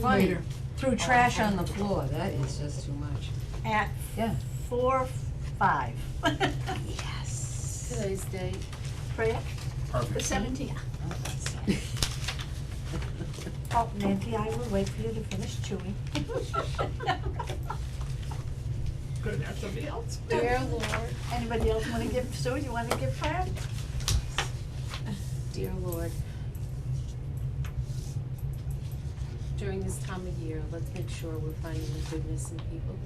Right, Later. threw trash on the floor, that is just too much. At Yeah. 4:05. Yes. Today's date. Freya? The Perfect. 17th. Oh, Nancy, I will wait for you to finish chewing. Couldn't have somebody else. Dear Lord, Anybody else wanna give, Sue, you wanna give Freya? dear Lord. During this time of year, let's make sure we're finding the goodness in people.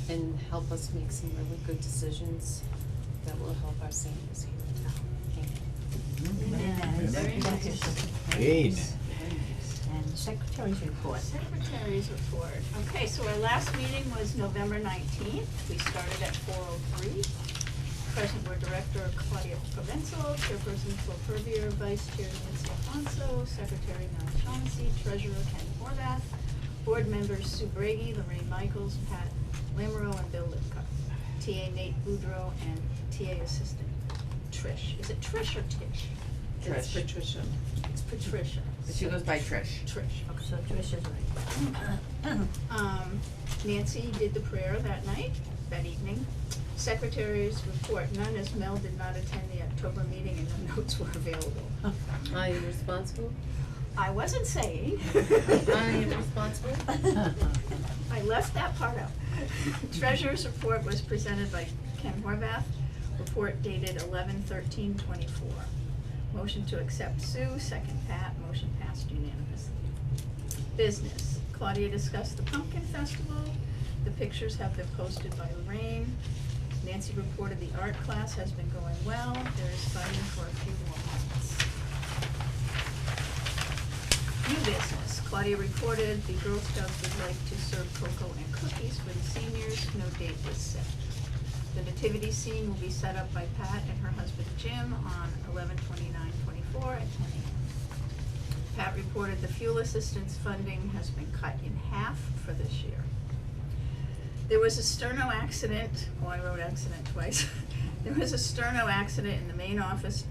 And help us make some really good decisions that will help our seniors here in town. Amen. Very nice. Amen. And Secretary's report. Secretary's report. Okay, so our last meeting was November 19th. We started at 4:03. Present were Director Claudia Provenzo, Chairperson Phil Purvier, Vice Chair Nancy Alfonso, Secretary Mel Shaughnessy, Treasurer Ken Horvath, Board members Sue Brady, Lorraine Michaels, Pat Lamoureux, and Bill Lipka. TA Nate Boudreau, and TA Assistant Trish. Is it Trish or Tish? It's Patricia. It's Patricia. She goes by Trish. Trish, okay. So Trish is right. Nancy did the prayer that night, that evening. Secretary's report, none, as Mel did not attend the October meeting and no notes were available. Are you responsible? I wasn't saying. I am responsible. I left that part out. Treasurer's report was presented by Ken Horvath, report dated 11/13/24. Motion to accept Sue, second Pat, motion passed unanimously. Business, Claudia discussed the Pumpkin Festival, the pictures have been posted by Lorraine. Nancy reported the art class has been going well, there is fighting for a few more months. New business, Claudia reported the Girl Scouts would like to serve cocoa and cookies for the seniors, no date was set. The nativity scene will be set up by Pat and her husband Jim on 11/29/24 at 10 a.m. Pat reported the fuel assistance funding has been cut in half for this year. There was a sterno accident, oh, I wrote accident twice. There was a sterno accident in the main office.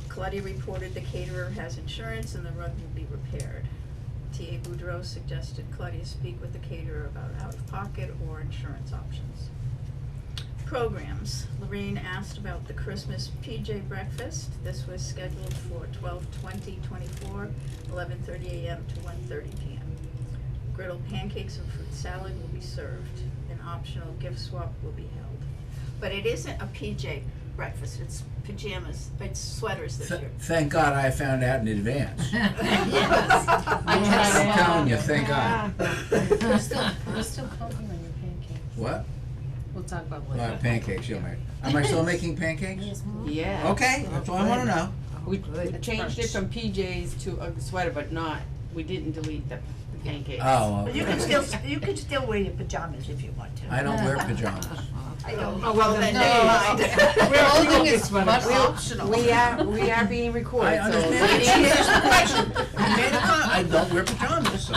Claudia reported the caterer has insurance and the rug will be repaired. TA Boudreau suggested Claudia speak with the caterer about out-of-pocket or insurance options. Programs, Lorraine asked about the Christmas PJ breakfast. This was scheduled for 12/20/24, 11:30 a.m. to 1:30 p.m. Griddle pancakes and fruit salad will be served. An optional gift swap will be held. But it isn't a PJ breakfast, it's pajamas, it's sweaters this year. Thank God I found out in advance. Yes. I'm telling you, thank God. We're still pumping on your pancakes. What? We'll talk about later. Pancakes, you'll make. Am I still making pancakes? Yeah. Okay, that's all I wanna know. We changed it from PJs to a sweater, but not, we didn't delete the pancakes. Oh, But you can still wear your pajamas if you want to. I don't wear pajamas. I don't. Oh, well, then never mind. Clothing is but optional. We are being recorded, I so. understand. She asked the question. I made a comment. I don't wear pajamas, so.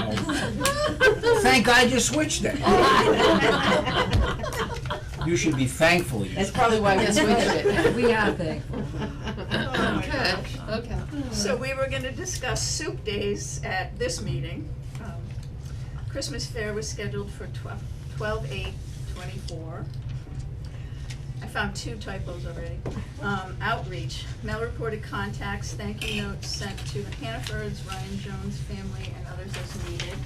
Thank God you switched it. You should be thankful you. That's probably why we switched it. We are thankful. Okay, okay. So we were gonna discuss soup days at this meeting. Christmas fair was scheduled for 12/8/24. I found two typos already. Outreach, Mel reported contacts, thank you notes sent to the Hannaford's, Ryan Jones' family, and others as needed.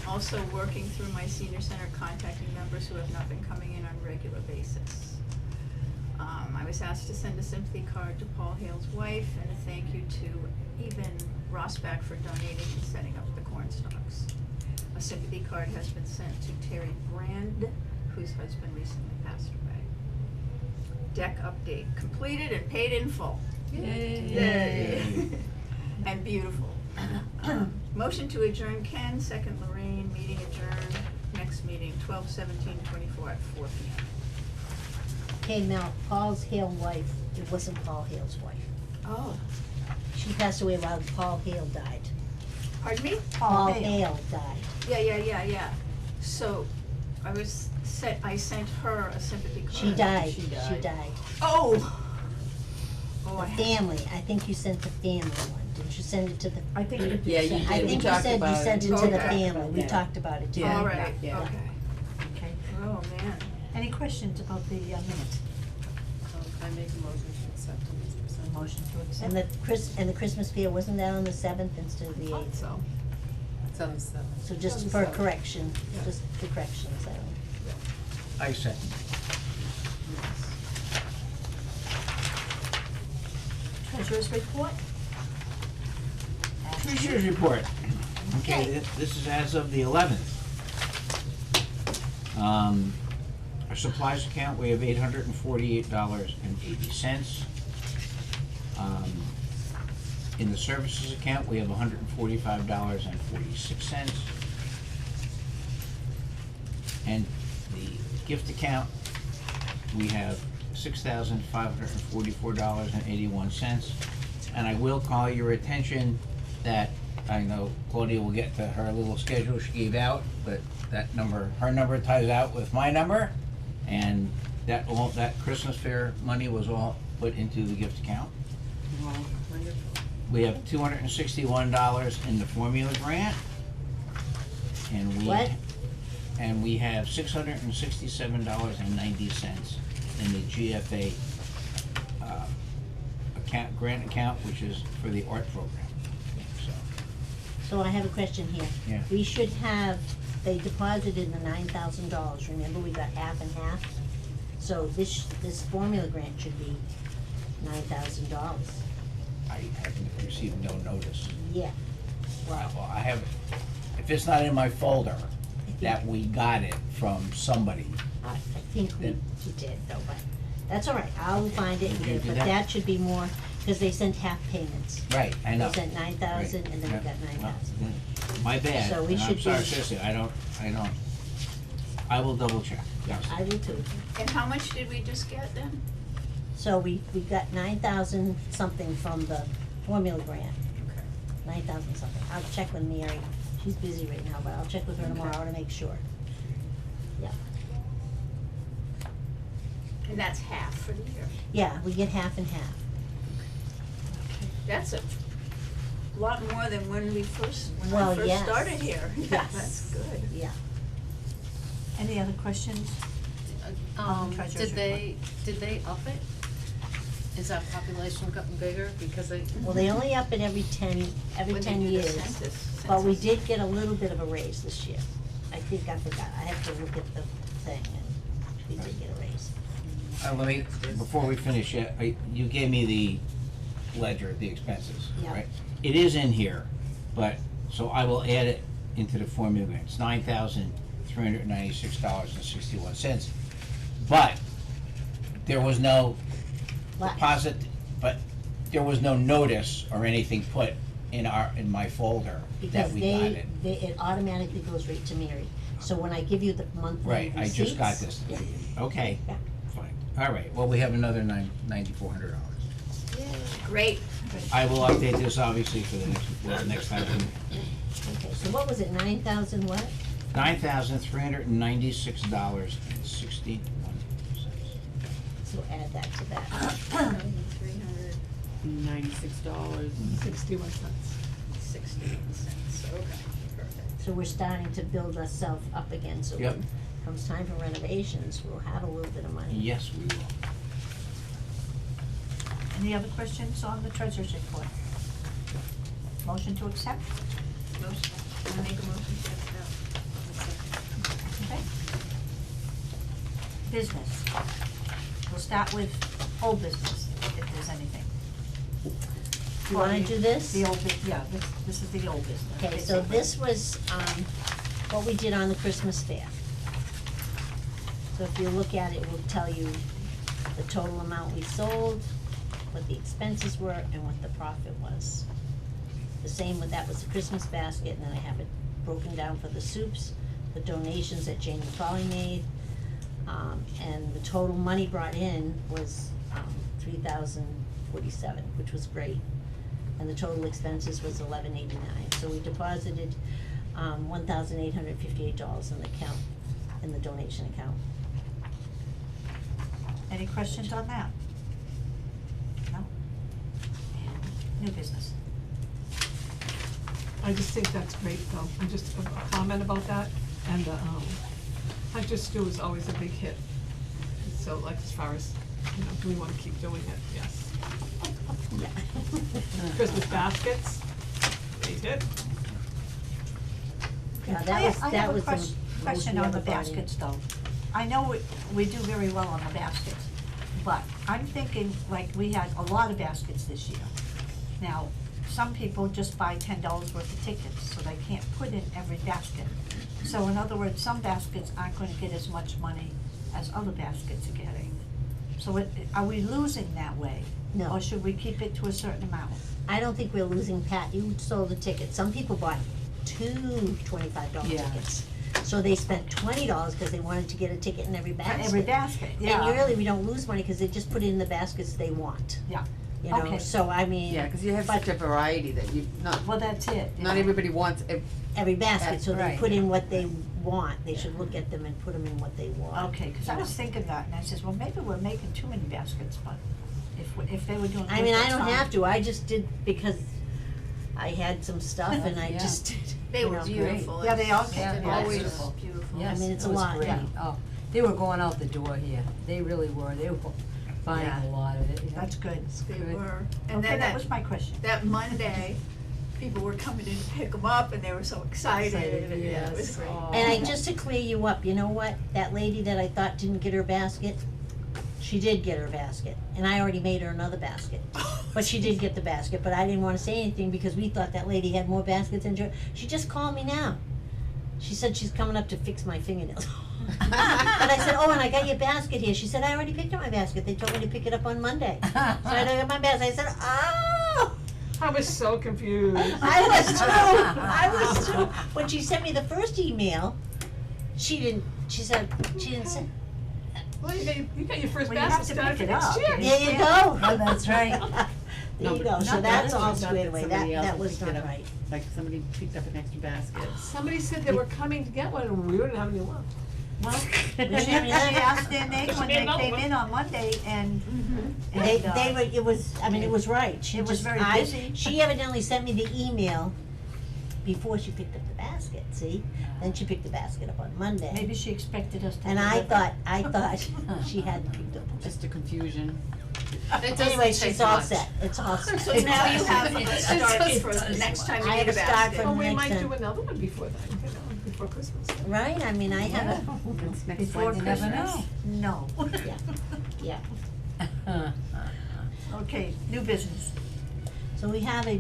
Also working through my senior center, contacting members who have not been coming in on a regular basis. I was asked to send a sympathy card to Paul Hale's wife and a thank you to Eben Rosbach for donating and setting up the corn stalks. A sympathy card has been sent to Terry Brand, whose husband recently passed away. Deck update, completed and paid in full. Yay. And beautiful. Motion to adjourn Ken, second Lorraine, meeting adjourned, next meeting 12/17/24 at 4 p.m. Okay, now, Paul's Hale wife, it wasn't Paul Hale's wife. Oh. She passed away while Paul Hale died. Pardon me? Paul Hale died. Yeah. So, I sent her a sympathy card. She died. She died. She died. Oh! The family, I think you sent the family one. didn't you send it to the? I think you Yeah, you sent did. I it. We think you talked said you about it. sent it to the Okay. family, we Yeah. talked about it too. Yeah. All right, yeah. okay. Okay. Oh, man. Any questions about the minutes? I make a motion to accept them as presented. Motion to accept? And the Christmas fair, wasn't that on the 7th instead of the 8th? So, It's on the 7th. So just On the for 7th. correction, Yeah. just the corrections, I second. Treasurer's report? Treasurer's report. Okay, this is as of the 11th. Our supplies account, we have $848.80. In the services account, we have $145.46. And the gift account, we have $6,544.81. And I will call your attention that I know Claudia will get to her little schedule she gave out, but that number, her number ties out with my number. And that Christmas fair money was all put into the gift account. Well, wonderful. We have $261 in the formula grant. And we. What? And we have $667.90 in the GFA, grant account, which is for the art program, so. So I have a question here. Yeah. We should have, they deposited the $9,000, remember we got half and half? So this formula grant should be $9,000. I haven't received no notice. Yeah. Well, I have, if it's not in my folder, that we got it from somebody. I think we did though, but that's all right, I'll find it, Did you do but that? that should be more, cause they sent half payments. Right, I know. They sent 9,000 and then we Yeah. got 9,000. My bad, So we and I'm should sorry, be- seriously, I will double check, yes. I will too. and how much did we just get then? So we got 9,000 something from the formula grant. Okay. 9,000 something. I'll check with Mary. She's busy right now, but I'll check with her tomorrow to make sure. Yeah. And that's half for the year. Yeah, we get half and half. That's a lot more than when I Well, first yes. started here. Yeah, Yes. that's good. Yeah. Any other questions? Treasurer's Did they up it? Is our population gotten bigger? Because they. Well, they only up it every 10 When they do the years. census- But we census. did get a little bit of a raise this year. I think I forgot. I have to look at the thing and we did get a raise. Let me, before we finish, you gave me the ledger, the expenses, Yeah. right? It is in here, but, so I will add it into the formula grant. It's $9,396.61. But there was no What? deposit, but there was no notice or anything put in my folder that Because we got it. it automatically goes right to Mary. So when I give you the monthly Right, I just got receipts- this. Yeah. Okay, Yeah. fine. All right, well, we have another $9,400. Great. I will update this obviously for the next time. Okay, so what was it, 9,000 what? $9,396.61. So add that to that. $361. $0.61. Okay, perfect. So we're starting to build ourselves up again, so Yep. when comes time for renovations, we'll have a little bit of money. Yes, we will. Any other questions on the treasurer's report? Motion to accept? Motion, I make a motion to accept. Okay. Business. We'll start with old business, if there's anything. You wanna do this? The old yeah, this is the old business. Okay, so this was, what we did on the Christmas fair. So if you look at it, it will tell you the total amount we sold, what the expenses were, and what the profit was. The same with, that was the Christmas basket, and then I have it broken down for the soups, the donations that Jane McCauley made, and the total money brought in was, $3,047, which was great. And the total expenses was $1,189, so we deposited, $1,858 in the account, in the donation account. Any questions on that? No? New business. I just think that's great though, and just a comment about that, and Hunter Stew is always a big hit. So like as far as, you know, do we wanna keep doing it, yes. Christmas baskets, great hit. Yeah, I that was, have that a was the question, most question we on ever the brought in. baskets though. I know we do very well on the baskets, but I'm thinking, like, we had a lot of baskets this year. Now, some people just buy $10 worth of tickets, so they can't put in every basket. So in other words, some baskets aren't gonna get as much money as other baskets are getting. So are we losing that way? No. Or should we keep it to a certain amount? I don't think we're losing, Pat, you sold a ticket, some people bought two $25 Yeah. tickets. So they spent $20 cause they wanted to get a ticket in every For basket. every basket, yeah. And really, we don't lose money, cause they just put it in the baskets they want. Yeah. You know, Okay. so I mean. Yeah, 'cause you have such a variety that you, Well, that's it. not yeah. everybody wants, Every basket, so they Right. put in what they want, they should look at them and put them in what they want. Okay, cause I was thinking that, and I says, well, maybe we're making too many baskets, but if they were doing I good, mean, I that's don't fine. have to, I just did because I had some stuff and I Yeah. just did, They you were know. beautiful. Yeah, they all It's came, yeah, always beautiful. beautiful. Yes, mean, it's it a was lot, great. yeah. Oh, they were going out the door here, they really were buying Yeah. a lot of it, yeah. That's good. They Good. were, and Okay, then that was my question. that Monday, people were coming in to pick them up and they were so excited, Excited, and yeah, it was yes. great. Oh. And I, just to clear you up, you know what, that lady that I thought didn't get her basket, she did get her basket, and I already made her another basket. But she did get the basket, but I didn't wanna say anything because we thought that lady had more baskets than she just called me now. She said she's coming up to fix my fingernails. And I said, oh, and I got your basket here. She said, I already picked up my basket. They told me to pick it up on Monday. So I got my basket. I said, oh. I was so confused. I was too. When she sent me the first email, she didn't say, Well, you got your first Well, you have basket to started pick for it next up. year. there you go. Oh, that's right. There you go. So not that's that- all not squared that away. somebody else That was picked not it up. right. like somebody picked up an extra basket. Somebody said they were coming to get one and we didn't have any left. Well, We she should have asked their name when they another came one. in on Monday and, They, and, they were, it was, I mean, it was right. She It was just, very I, busy. she evidently sent me the email before she picked up the basket, see? Then she picked the basket up on Monday. maybe she expected us to. And deliver. I thought she hadn't picked up. Just a confusion. It doesn't Anyway, take she's all much. set. It's all set. So now you have a It's start just- for the next time you I need have a a start basket. from- Well, we next might time. do another one before then, you know, before Christmas. Right? I mean, I have a, It's next Before Wednesday. never Christmas? No. yeah. Okay, new business. So we have a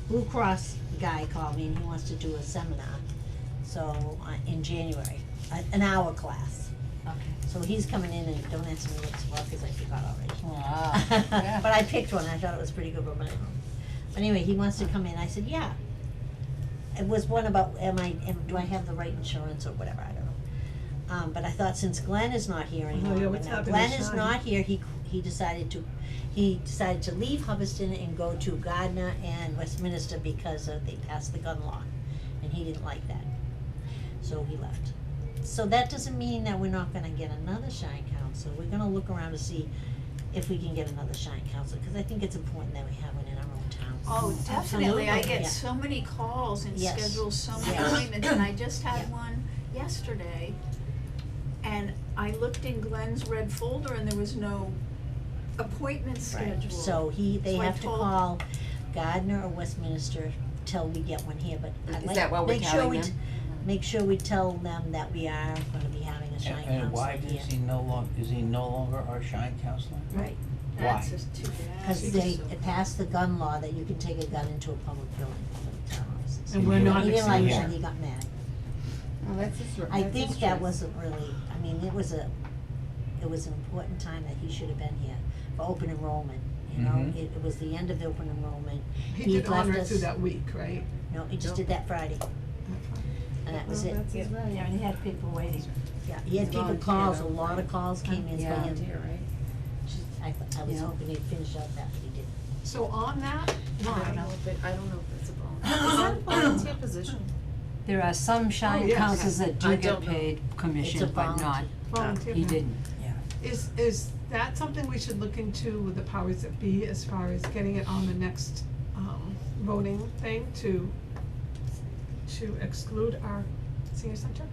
Blue Cross guy called me and he wants to do a seminar. So, in January, an hour class. Okay. So he's coming in and don't answer me what it's for, cause I forgot already. Wow, yeah. But I picked one, I thought it was pretty good, but anyway, he wants to come in, I said, yeah. It was one about, do I have the right insurance or whatever, I don't know. But I thought since Glenn is not here anymore, yeah, but what's now happened Glenn to is Shine? not here, he decided to leave Hubbardston and go to Gardner and Westminster because they passed the gun law, and he didn't like that. So he left. So that doesn't mean that we're not gonna get another Shine Council, we're gonna look around to see if we can get another Shine Council, cause I think it's important that we have one in our own town. Oh, definitely, I Absolutely. get Yeah. so many calls and Yes. schedule so many Yes. appointments, and I just had Yeah. one yesterday. And I looked in Glenn's red folder and there was no appointment scheduled. So they So I have to told- call Gardner or Westminster till we get one here, but I'd Is like, that what we're make sure telling we, them? make sure we tell them that we are gonna be having a Shine And Council why here. is he no longer our Shine counselor? Right, That's Why? just too bad. cause it passed the gun law that you can take a gun into a public building for the town offices. And we're not He didn't like accepting that, it. he got mad. Oh, that's his, I that's think his that choice. wasn't really, I mean, it was an important time that he should have been here for open enrollment, you know? Mhm. It was the end of the open enrollment. He He did honor left it us- through that week, right? No, he just did that Friday, and that was Well, it. that's his right. Yeah, and he had people waiting. Yeah, he had people Volunteer, calls, a though, lot of right? calls came in for Yeah. him. Volunteer, right? I was Yeah. hoping he'd finish out that, but he didn't. So on that I don't line, know if it's a volunteer, is that a volunteer position? There are some Shine yes. councils that I do get don't know. paid It's a commission, but not, volunteer. he didn't, yeah. Is that something we should look into with the powers that be as far as getting it on the next, voting thing to exclude our senior center?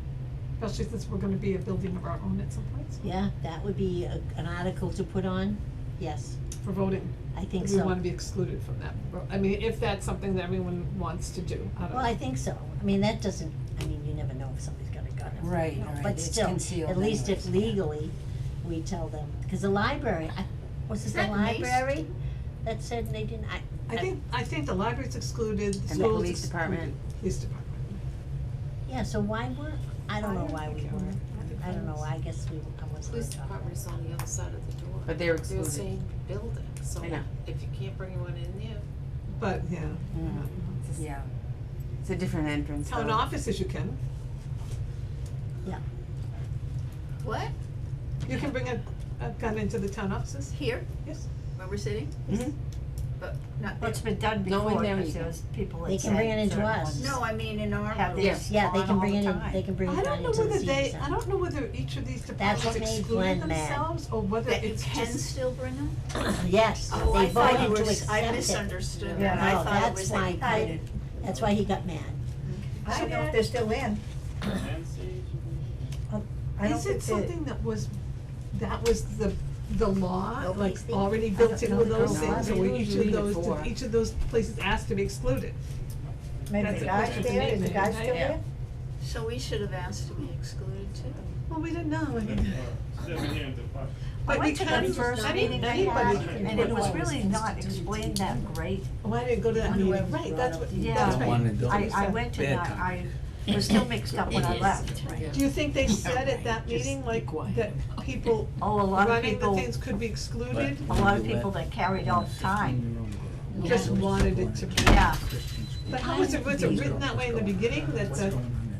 Especially since we're gonna be a building of our own at some point, Yeah, that would be an article to put on, yes, for voting. I think We so. wanna be excluded from that, I mean, if that's something that everyone wants to do, I don't know. Well, I think so, I mean, that doesn't, I mean, you never know if somebody's got a gun. Right, No, right, But it's still, concealed at least if anyways, yeah. legally, we tell them, cause the library, was Is it the that Mace? library that said they didn't, I think the library's excluded, the And the school's police excluded. department. Police department. yeah, so why weren't, I don't know why I we can't weren't, remember. I don't know, I guess I wasn't Police on top of department is that. on the other side of the door. But they're They're the excluded. same building, so I know. if you can't bring anyone in there, But, yeah. It's a- Yeah. It's a different entrance. Town though. offices you can, What? you can bring a gun into the town offices, Here, yes. where we're sitting? Mhm. But not Well, it's there? been done No, in before, there cause you there can. was people that They said can bring it into certain us. ones No, I mean in our have room. this Yeah, they on can all bring the it in, time. they can bring I it don't right know into the whether senior they, center. I don't know whether each of these That's departments what made excluded Glenn mad. themselves, or whether That you it's can just. still bring them? Yes, Oh, they I thought you voted were, to accept I it. misunderstood Yeah. that, I No, thought it that's was why that you Glenn- couldn't. That's why he got mad. I don't know if they're still in. I don't Is think it they- something that was the law, Nobody's like thinking- already I built don't into know. those No, things, I or were think each we of leave it those, for. did each of those places asked to be excluded? Maybe That's the a guy's question to there, me, is the maybe. guy still Yeah. there? So we should have asked to be excluded too. Well, we didn't know, I mean, I but we went to can, the first not meeting they anybody had, can. and it was really not explained that great. oh, I didn't go to that Wonder meeting, why right, we that's brought what, Yeah. that's Don't right. wanna do it. I went to Bad that, company. I was still mixed up when I left. Do you think they said at that meeting, like, that people Oh, a lot of running the people, things could be excluded? a lot of people that carried all the time, Just wanted it to be. yeah. But how was it written that way in the beginning, that the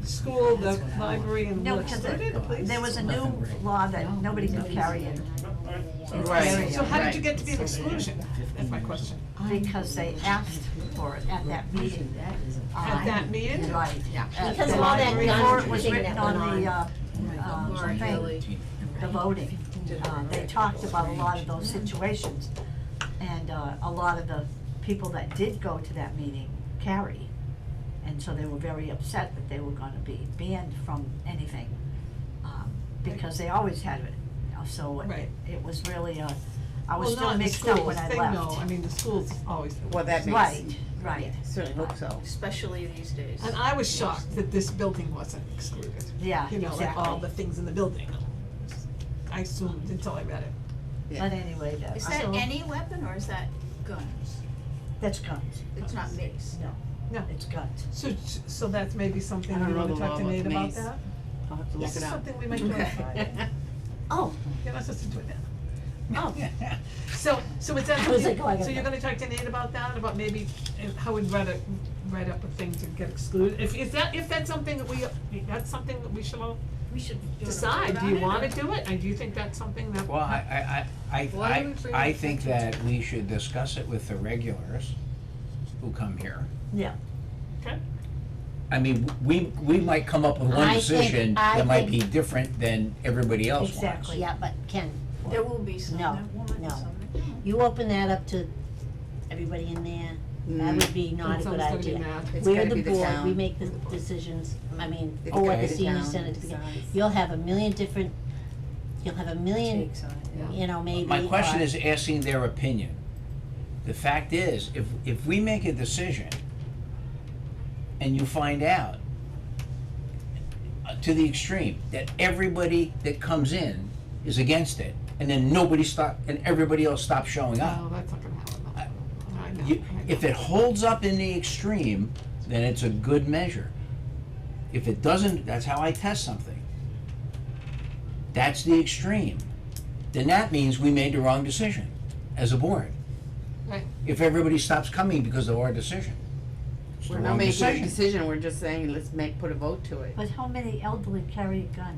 school, the library, and No, were because excluded, please? there was a new law that nobody could carry in, Right. So how did you right. get to be an exclusion, that's my question. because they asked for it at that meeting. At that meeting? Right. Yeah. At Because the of all that library, gun before it was thing written that went on the, Laura thing, Haley. the voting. They talked about a lot of those situations. And, a lot of the people that did go to that meeting carry. And so they were very upset that they were gonna be banned from anything, because they always had it. So Right. it was really, I was Well, still not the mixed up schools, when I they left. know, I mean, the schools always. Well, that makes. Right, right, Certainly hope so. Especially these days. And I was shocked that this building wasn't excluded. yeah, You know, like all exactly. the things in the building. I assumed until I read it. Yeah. But anyway, Is that's, that any weapon or is that guns? that's guns, It's not mace. no, No, it's guns. so that's maybe something I don't we know wanna the talk law to about Nate about mace. that? I'll have to look Yes. it up. Something we might do on Friday. Oh, You're not supposed to do it now. oh, So is that I was something, like, oh, I got so you're that. gonna talk to Nate about that, about maybe how we'd write up a thing to get excluded? If that's something that we should all We should do decide, do you wanna do it, and do you think that's something that? Well, Why don't we bring I it think back that we should discuss it with the regulars who come here. Yeah, Okay, I mean, we might come up with one I think- decision I that might be think- different than everybody else wants. Exactly. yeah, but Ken, There will be some No, that won't, no. some that won't. you open that up to everybody in there, that would be not a good Someone's gonna be idea. mad. It's We're gotta the be the board, we town. make the decisions, I mean, It's or gotta the be the senior town center, decides. you'll have a million different, you'll have a million, Takes on it. Yeah. you know, maybe. My question or- is asking their opinion. The fact is, if we make a decision and you find out to the extreme that everybody that comes in is against it, and then and everybody else stops showing up. no, that's not gonna happen. I know, You, I know. if it holds up in the extreme, then it's a good measure. If it doesn't, that's how I test something. That's the extreme. Then that means we made the wrong decision as a board. Right. If everybody stops coming because of our decision. It's the We're not wrong making a decision. decision, we're just saying, let's put a vote to it. but how many elderly carry a gun?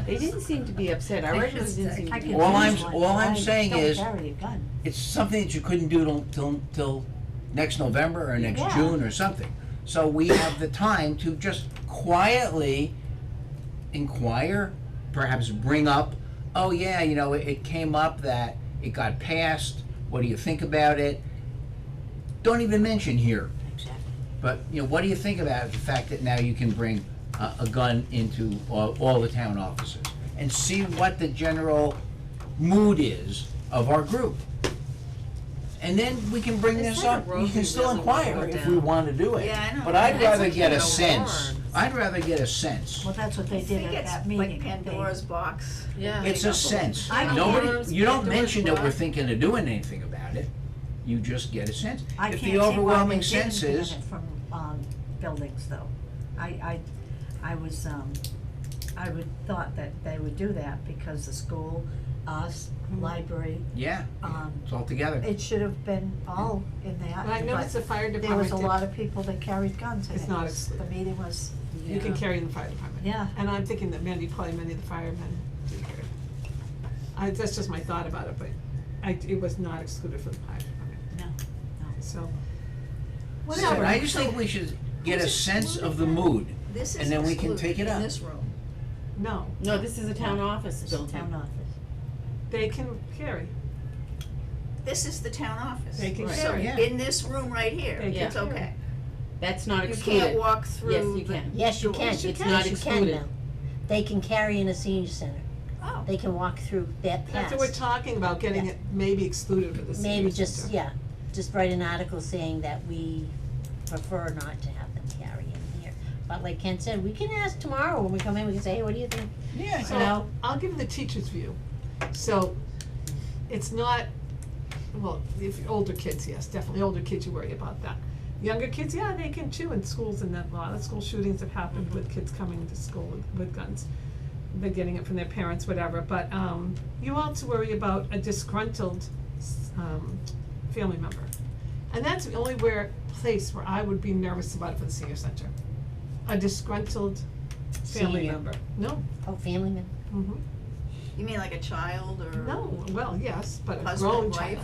They didn't seem to be upset, our regulars didn't seem I to be could All upset. I'm- use one, all but I'm I saying is- don't carry a gun. It's something that you couldn't do till next November or next Yeah. June or something. So we have the time to just quietly inquire, perhaps bring up, oh yeah, you know, it came up that it got passed, what do you think about it? don't even mention here. Exactly. But, you know, what do you think about the fact that now you can bring a gun into all the town offices? And see what the general mood is of our group. And then we can bring It's this like a up, road we we can still really wanna inquire go if we down. wanna do it. Yeah, I know. But I'd That's rather like get a a sense, warrant. I'd rather get a sense. Well, that's what I they did think at it's that like meeting. Pandora's box. Yeah. It's a sense. I can't- Nobody, you don't Pandora's mention that we're box. thinking of doing anything about it, you just get a sense. I If can't the see why overwhelming they didn't sense ban is, it from, buildings though. I was, I would thought that they would do that because the school, us, library, yeah, it's all together. it should have been all in that. But I noticed the but fire there department was a did, lot of people that carried guns and It's it not was, the excluded. meeting was, you can Yeah. carry in the fire department. Yeah. And I'm thinking that probably many of the firemen do carry. That's just my thought about it, but it was not excluded from the fire department, no, no. so. So I just think we should get a sense of the mood, This is and then we can take it excluded in up. this room. No, No, this is a town office It's a building. town office. they can carry. This is the town office. They can So carry. Yeah. in this room right here, They can it's carry. okay. That's not You excluded. can't walk through Yes, you the can. Yes, you doors. can, It's yes, not you can excluded. now. They can carry in a senior center, Oh, they can walk through that pass. That's what we're talking about, getting Yeah. it maybe excluded for the senior Maybe just, center. yeah, just write an article saying that we prefer not to have them carry in here. But like Ken said, we can ask tomorrow when we come in, we can say, hey, what do you think? Yeah, So, know? I'll give the teacher's view. So, it's not, well, if older kids, yes, definitely older kids, you worry about that. Younger kids, yeah, they can too in schools, and that a lot of school shootings have happened with kids coming to school with guns. They're getting it from their parents, whatever, but, you also worry about a disgruntled, family member. And that's the only place where I would be nervous about it for the senior center. A disgruntled family Senior. member. No, Oh, family member, mhm. you mean like a child or No, well, yes, but a husband, grown wife? child.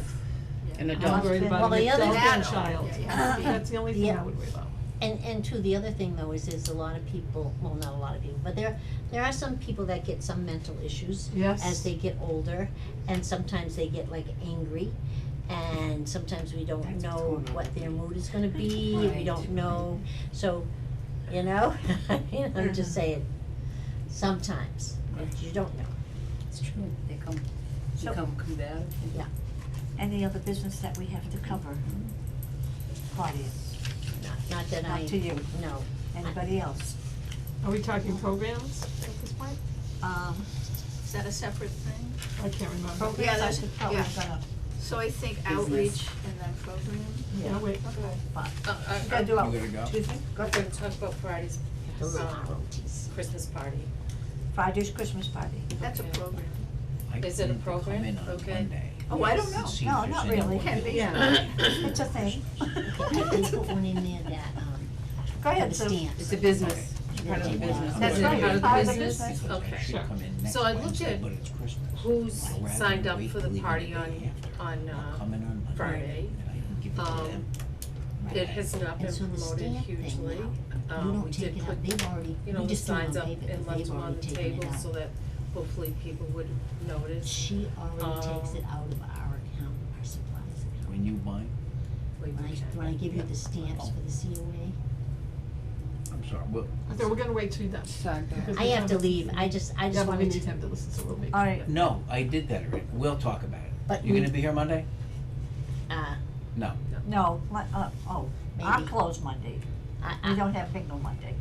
An I'm adult. worried Well, about an the other adult thing- and child. Yeah, you have to be- That's the only thing Yeah. I would worry about. and too, the other thing though is there's a lot of people, well, not a lot of people, but there are some people that get some mental issues Yes. as they get older, and sometimes they get like angry, and sometimes we don't That's what's know going on what with their me. mood is gonna be, we Right, don't know, so, you know, I'm just saying, sometimes, but you don't know. It's true, they So- become combative. Any other business that we have to cover? Claudia, Not that I, not to you, no. anybody else? Are we talking programs at this point? Is that a separate thing? I can't remember. Yeah, Programs, I there's- could probably yeah. gonna, So I think outreach and then program. Yeah, wait. but, Uh, you gotta do You out. gotta go. Excuse me? We're gonna talk about Friday's, Those are um, royalties. Christmas party. Friday's Christmas party. That's a Okay. program. I Is it a plan to come program? in on Okay. Monday Oh, I don't and know. see No, if there's not any really. more Can be. available. It's a thing. Okay, I did put one in there that, Go for ahead, the Sue. stamps. It's a business, it's part of the business. That's Is it right, part of the part of the business? business. Because I Okay. should Sure. come in next So I looked Wednesday, at but it's Christmas. Who's I'd rather signed up wait for till the even party the on, day after. on, I'll come in on Monday, Friday. and I can give it to them. It has not been And so the promoted stamp thing hugely. now, you We don't did take it put, out, they've already, you know, we the just do it on signs up paper, and but left they've them on already the taken it table out. so that hopefully people would notice. She already takes Um, it out of our account, our supplies account. When you buy, When I give you the stamps for the COA, I'm sorry, well, I thought we're gonna wait till you're done. Because I we have to haven't- leave, I just Yeah, but we wanted need to, time to listen, so we'll make. All right. no, I did that already, we'll talk about it. But You we- gonna be here Monday? No. No, our Maybe. close Monday. We don't have bingo Monday.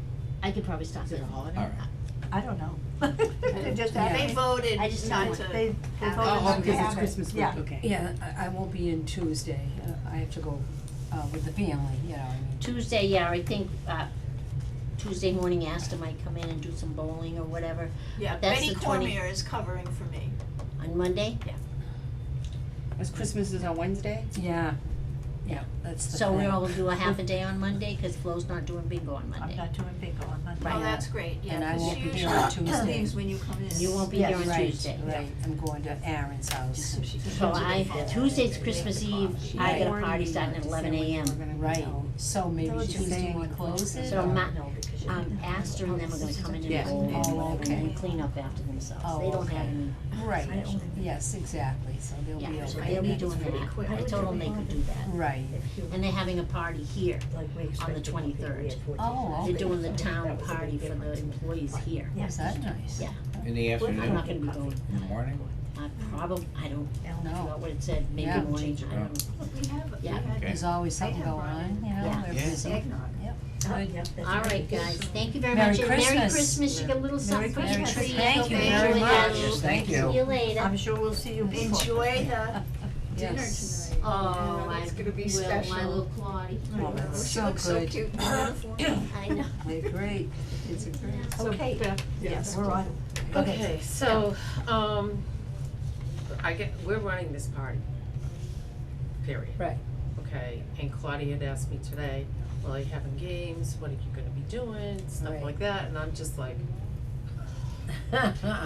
I could probably stop Is it in. a holiday? All right. I don't know. They just Yeah. They had, voted I just not don't to. want- they have voted it. not to because have it's it. Christmas week, Yeah. okay. Yeah, I won't be in Tuesday, I have to go, with the family, you know, I mean. Tuesday, yeah, I think, Tuesday morning Asta might come in and do some bowling or whatever. Yeah, That's Betty the 20 Cormier is covering for me. On Monday? As Christmas is on Wednesday? Yeah, that's the thing. So we'll do a half a day on Monday, cause Flo's not doing bingo on I'm Monday. not doing bingo on Monday. Right. Oh, that's great, yeah, And I 'cause won't she be here usually on Tuesday. leaves when you come in. You won't be Yes. here on Right, Tuesday. right, I'm going to Aaron's house. So she can So come to the I, phone. Tuesday's Christmas Eve, I got a Right. party starting at 11 a.m. Right, so maybe Those are Tuesday saying we close it? So or- Ma- Astor and them are gonna come in and Yeah. bowl Oh, okay. and clean up after themselves. Oh, They don't have okay. any, Right, yes, exactly, so they'll be yeah, over. so I they'll be think it's doing pretty that. quick. I told them they could do that. Right, Right. And they're having a party here on the 23rd. Oh, They're okay. doing the town party for the employees here. Yes, that's nice. Yeah. In the I'm afternoon, not gonna be going. in the morning? I don't No. know what it said, maybe Yeah. morning, I don't know. We have, Yeah. Okay. There's always something going on, you know, Yeah. we're Yeah. busy. eggnog. Good. All right, guys, thank you very Merry much, and Merry Christmas. Christmas, you get a little something for Merry your Christmas. tree. Thank you Hope very enjoy much. that. Yes, thank See you. you later. I'm sure we'll see you before. Enjoy the dinner Yes. tonight. Oh, Yeah, I it's gonna be will, special. my little Claudie. Oh, that's She so looks so good. cute in uniform. I know. They're great. It's a great. So Okay. Beth, Yes, we're on. Okay, so, we're running this party, period. Right. Okay, and Claudia had asked me today, well, are you having games, what are you gonna be doing, stuff Right. like that, and I'm just like,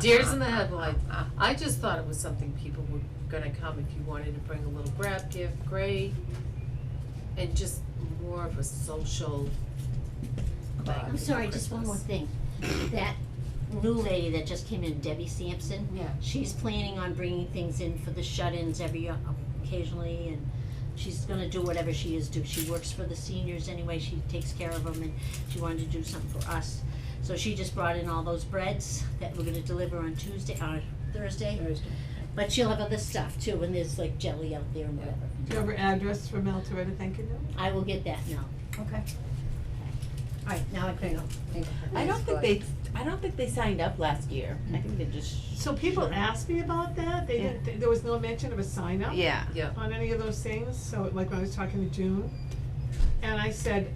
deers in the headlights. I just thought it was something people were gonna come, if you wanted to bring a little grab gift, great, and just more of a social thing. I'm sorry, just one more thing. That new lady that just came in, Debbie Sampson. Yeah. She's planning on bringing things in for the shut-ins occasionally, and she's gonna do whatever she is do. She works for the seniors anyway, she takes care of them, and she wanted to do something for us. So she just brought in all those breads that we're gonna deliver on Thursday. But she'll have other stuff too, and there's like jelly out there and whatever. do you have her address for Mel to write a thank you note? I will get that now. Okay. Alright, now I can go. I don't think they signed up last year. I think they just. So people asked me about that, they didn't, there was no mention of a sign up. Yeah. Yeah. On any of those things, so like when I was talking to June, and I said,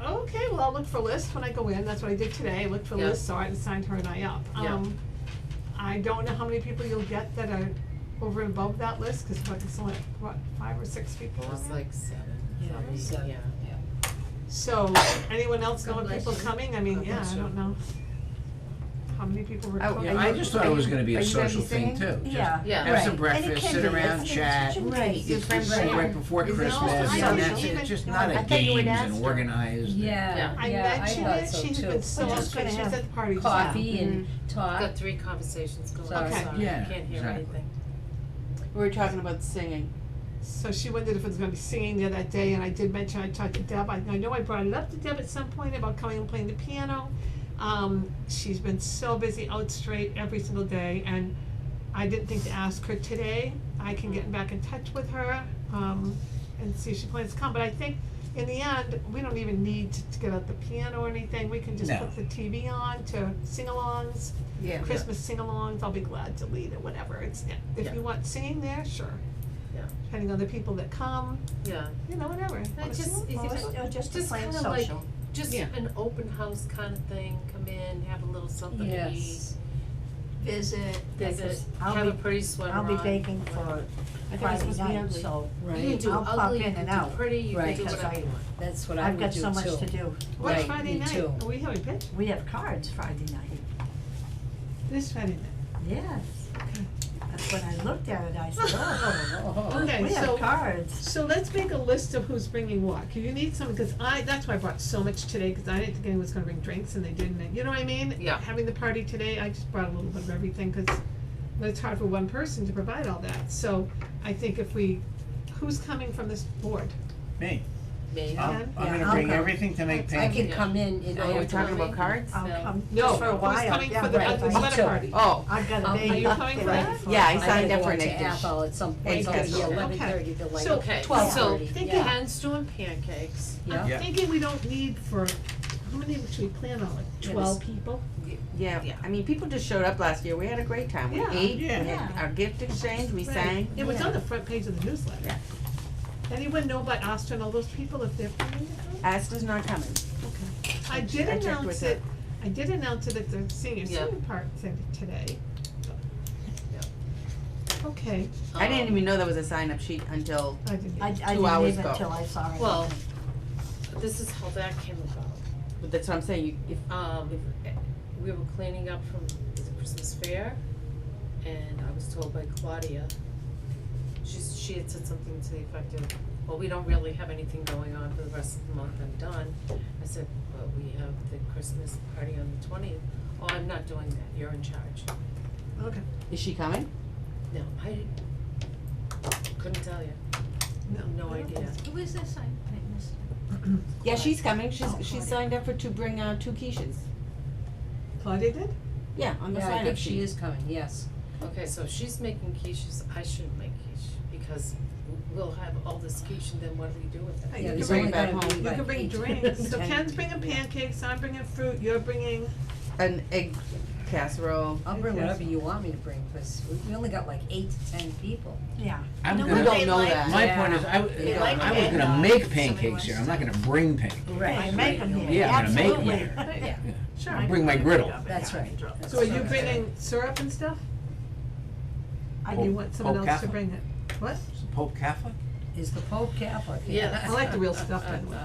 okay, well, I'll look for lists when I go in, that's what I did today, I looked for Yeah. lists, saw it and signed her and I up. Yeah. I don't know how many people you'll get that are over and above that list, cause it's only, 5 or 6 people It on was there? like 7, probably, seven. yeah. So, anyone else know God of bless people you. coming, I mean, God yeah, bless I you. don't know. How many people were Oh, coming? Yeah, I just thought it was gonna be a social thing too. Just Yeah. Yeah. have some And it breakfast, can sit be. around, It's chat. Right. It's just right before Is it Christmas, all and social? that's it, Even- just not I a thought you would games ask and her. organized. Yeah, I yeah, I mentioned thought it, so she has too. been so We're just upset, gonna she was have at the party. just Coffee now. and talk. Got 3 conversations going on, Sorry. sorry, Yeah, I can't hear exactly. anything. We were talking about singing. So she wondered if it was gonna be singing there that day, and I did mention, I talked to Deb, I know I brought it up to Deb at some point about coming and playing the piano. She's been so busy out straight every single day, and I didn't think to ask her today. I can get back in touch with her, and see if she plans to come, but I think in the end, we don't even need to get out the piano or anything, we can just No. put the TV on to sing-alongs, Yeah. Christmas sing-alongs, I'll be glad to lead it, whatever, it's, if Yeah. you want singing there, sure. Yeah. Depending on the people that come, Yeah, you know, whatever. Wanna just- sing? Is it- Or just a just plain kinda like- social. just Yeah. an open house kind of thing, come in, have a little something to eat, Yes. Visit. visit, I'll have a be- pretty sweater on. I'll be baking for I thought it was Friday supposed to be night, ugly. so You can Right, do I'll pop ugly, you in can and do out. pretty, you can Right, do 'cause whatever I- you want. that's what I I've would got do so much too. to do. What's Right, Friday me night? too. Are we having pitch? We have cards Friday night. This Friday night. Yes. That's when I looked at it, I said, oh, Okay, we have so, cards. so let's make a list of who's bringing what. Can you need some, cause that's why I brought so much today, cause I didn't think anyone was gonna bring drinks and they didn't, you know what I mean? Yeah. Having the party today, I just brought a little bit of everything, cause it's hard for one person to provide all that, so I think who's coming from this board? Me, Me. Yeah. I'm Yeah, gonna I'll bring go. everything to make I pancakes. could come in and I Oh, we're have to. talking about cards? I'll No. come No, just for a who's while, coming yeah, for the, right, the me sweater too. party? Oh, I've got a Are baby. you coming get for ready that? for Yeah, I it. signed up had for to an go to egg dish. Athol at some point, Egg so it'll dish. be Okay. 11:30 to like So, Okay, 12:30. so thinking- Ken's doing pancakes. Yeah. Yeah. I'm thinking we don't need for, how many should we plan on, like 12 people? yeah. Yeah. I mean, people just showed up last year. We had a great time. We Yeah. ate, Yeah. we had our gift exchange, we Right. sang. It was Yeah. on the front page of the newsletter. Yeah. Anyone know about Asta and all those people, if they're planning to come? Asta's not coming. Okay. I I did checked announce with it, I did announce it at the senior Yeah. center part thing today. Okay, I didn't Um, even know there was a sign-up sheet until, I didn't. I 2 didn't hours even ago. until I saw it. Well, this is how that came about. but that's what I'm saying, if, We were cleaning up from the Christmas fair, and I was told by Claudia, she had said something to the effect of, well, we don't really have anything going on for the rest of the month, I'm done. I said, well, we have the Christmas party on the 20th. Oh, I'm not doing that, you're in charge. Okay, is she coming? No, I couldn't tell you. No idea. Who is this? I missed it. Yeah, she's coming, she's signed up to bring, 2 quiches. Claudia did? Yeah, on the Yeah, I sign up think sheet. she is coming, yes. Okay, so if she's making quiches, I shouldn't make quiche, because we'll have all this quiche, and then what do we do with Hey, it? Yeah, you there's can only bring, gotta be you like can bring 8 to drinks, so 10 Ken's bringing people. pancakes, I'm bringing fruit, you're bringing, An egg casserole. I'll bring whatever you want me to bring, cause we only got like 8 to 10 people. Yeah. I'm You know gonna, what don't they know like? that. my Yeah. point is, I was They like gonna eggnog. make Somebody pancakes wants here, to- I'm not gonna bring pancakes. Right, make them here, Yeah, I'm gonna make absolutely. them here. Yeah, Sure. I'll bring my griddle. that's right. so are you bringing syrup and stuff? Or you want someone Pope else to Catholic? bring it? What? Is the Pope Catholic? Is the Pope Catholic? Yes. I like the real stuff anyway.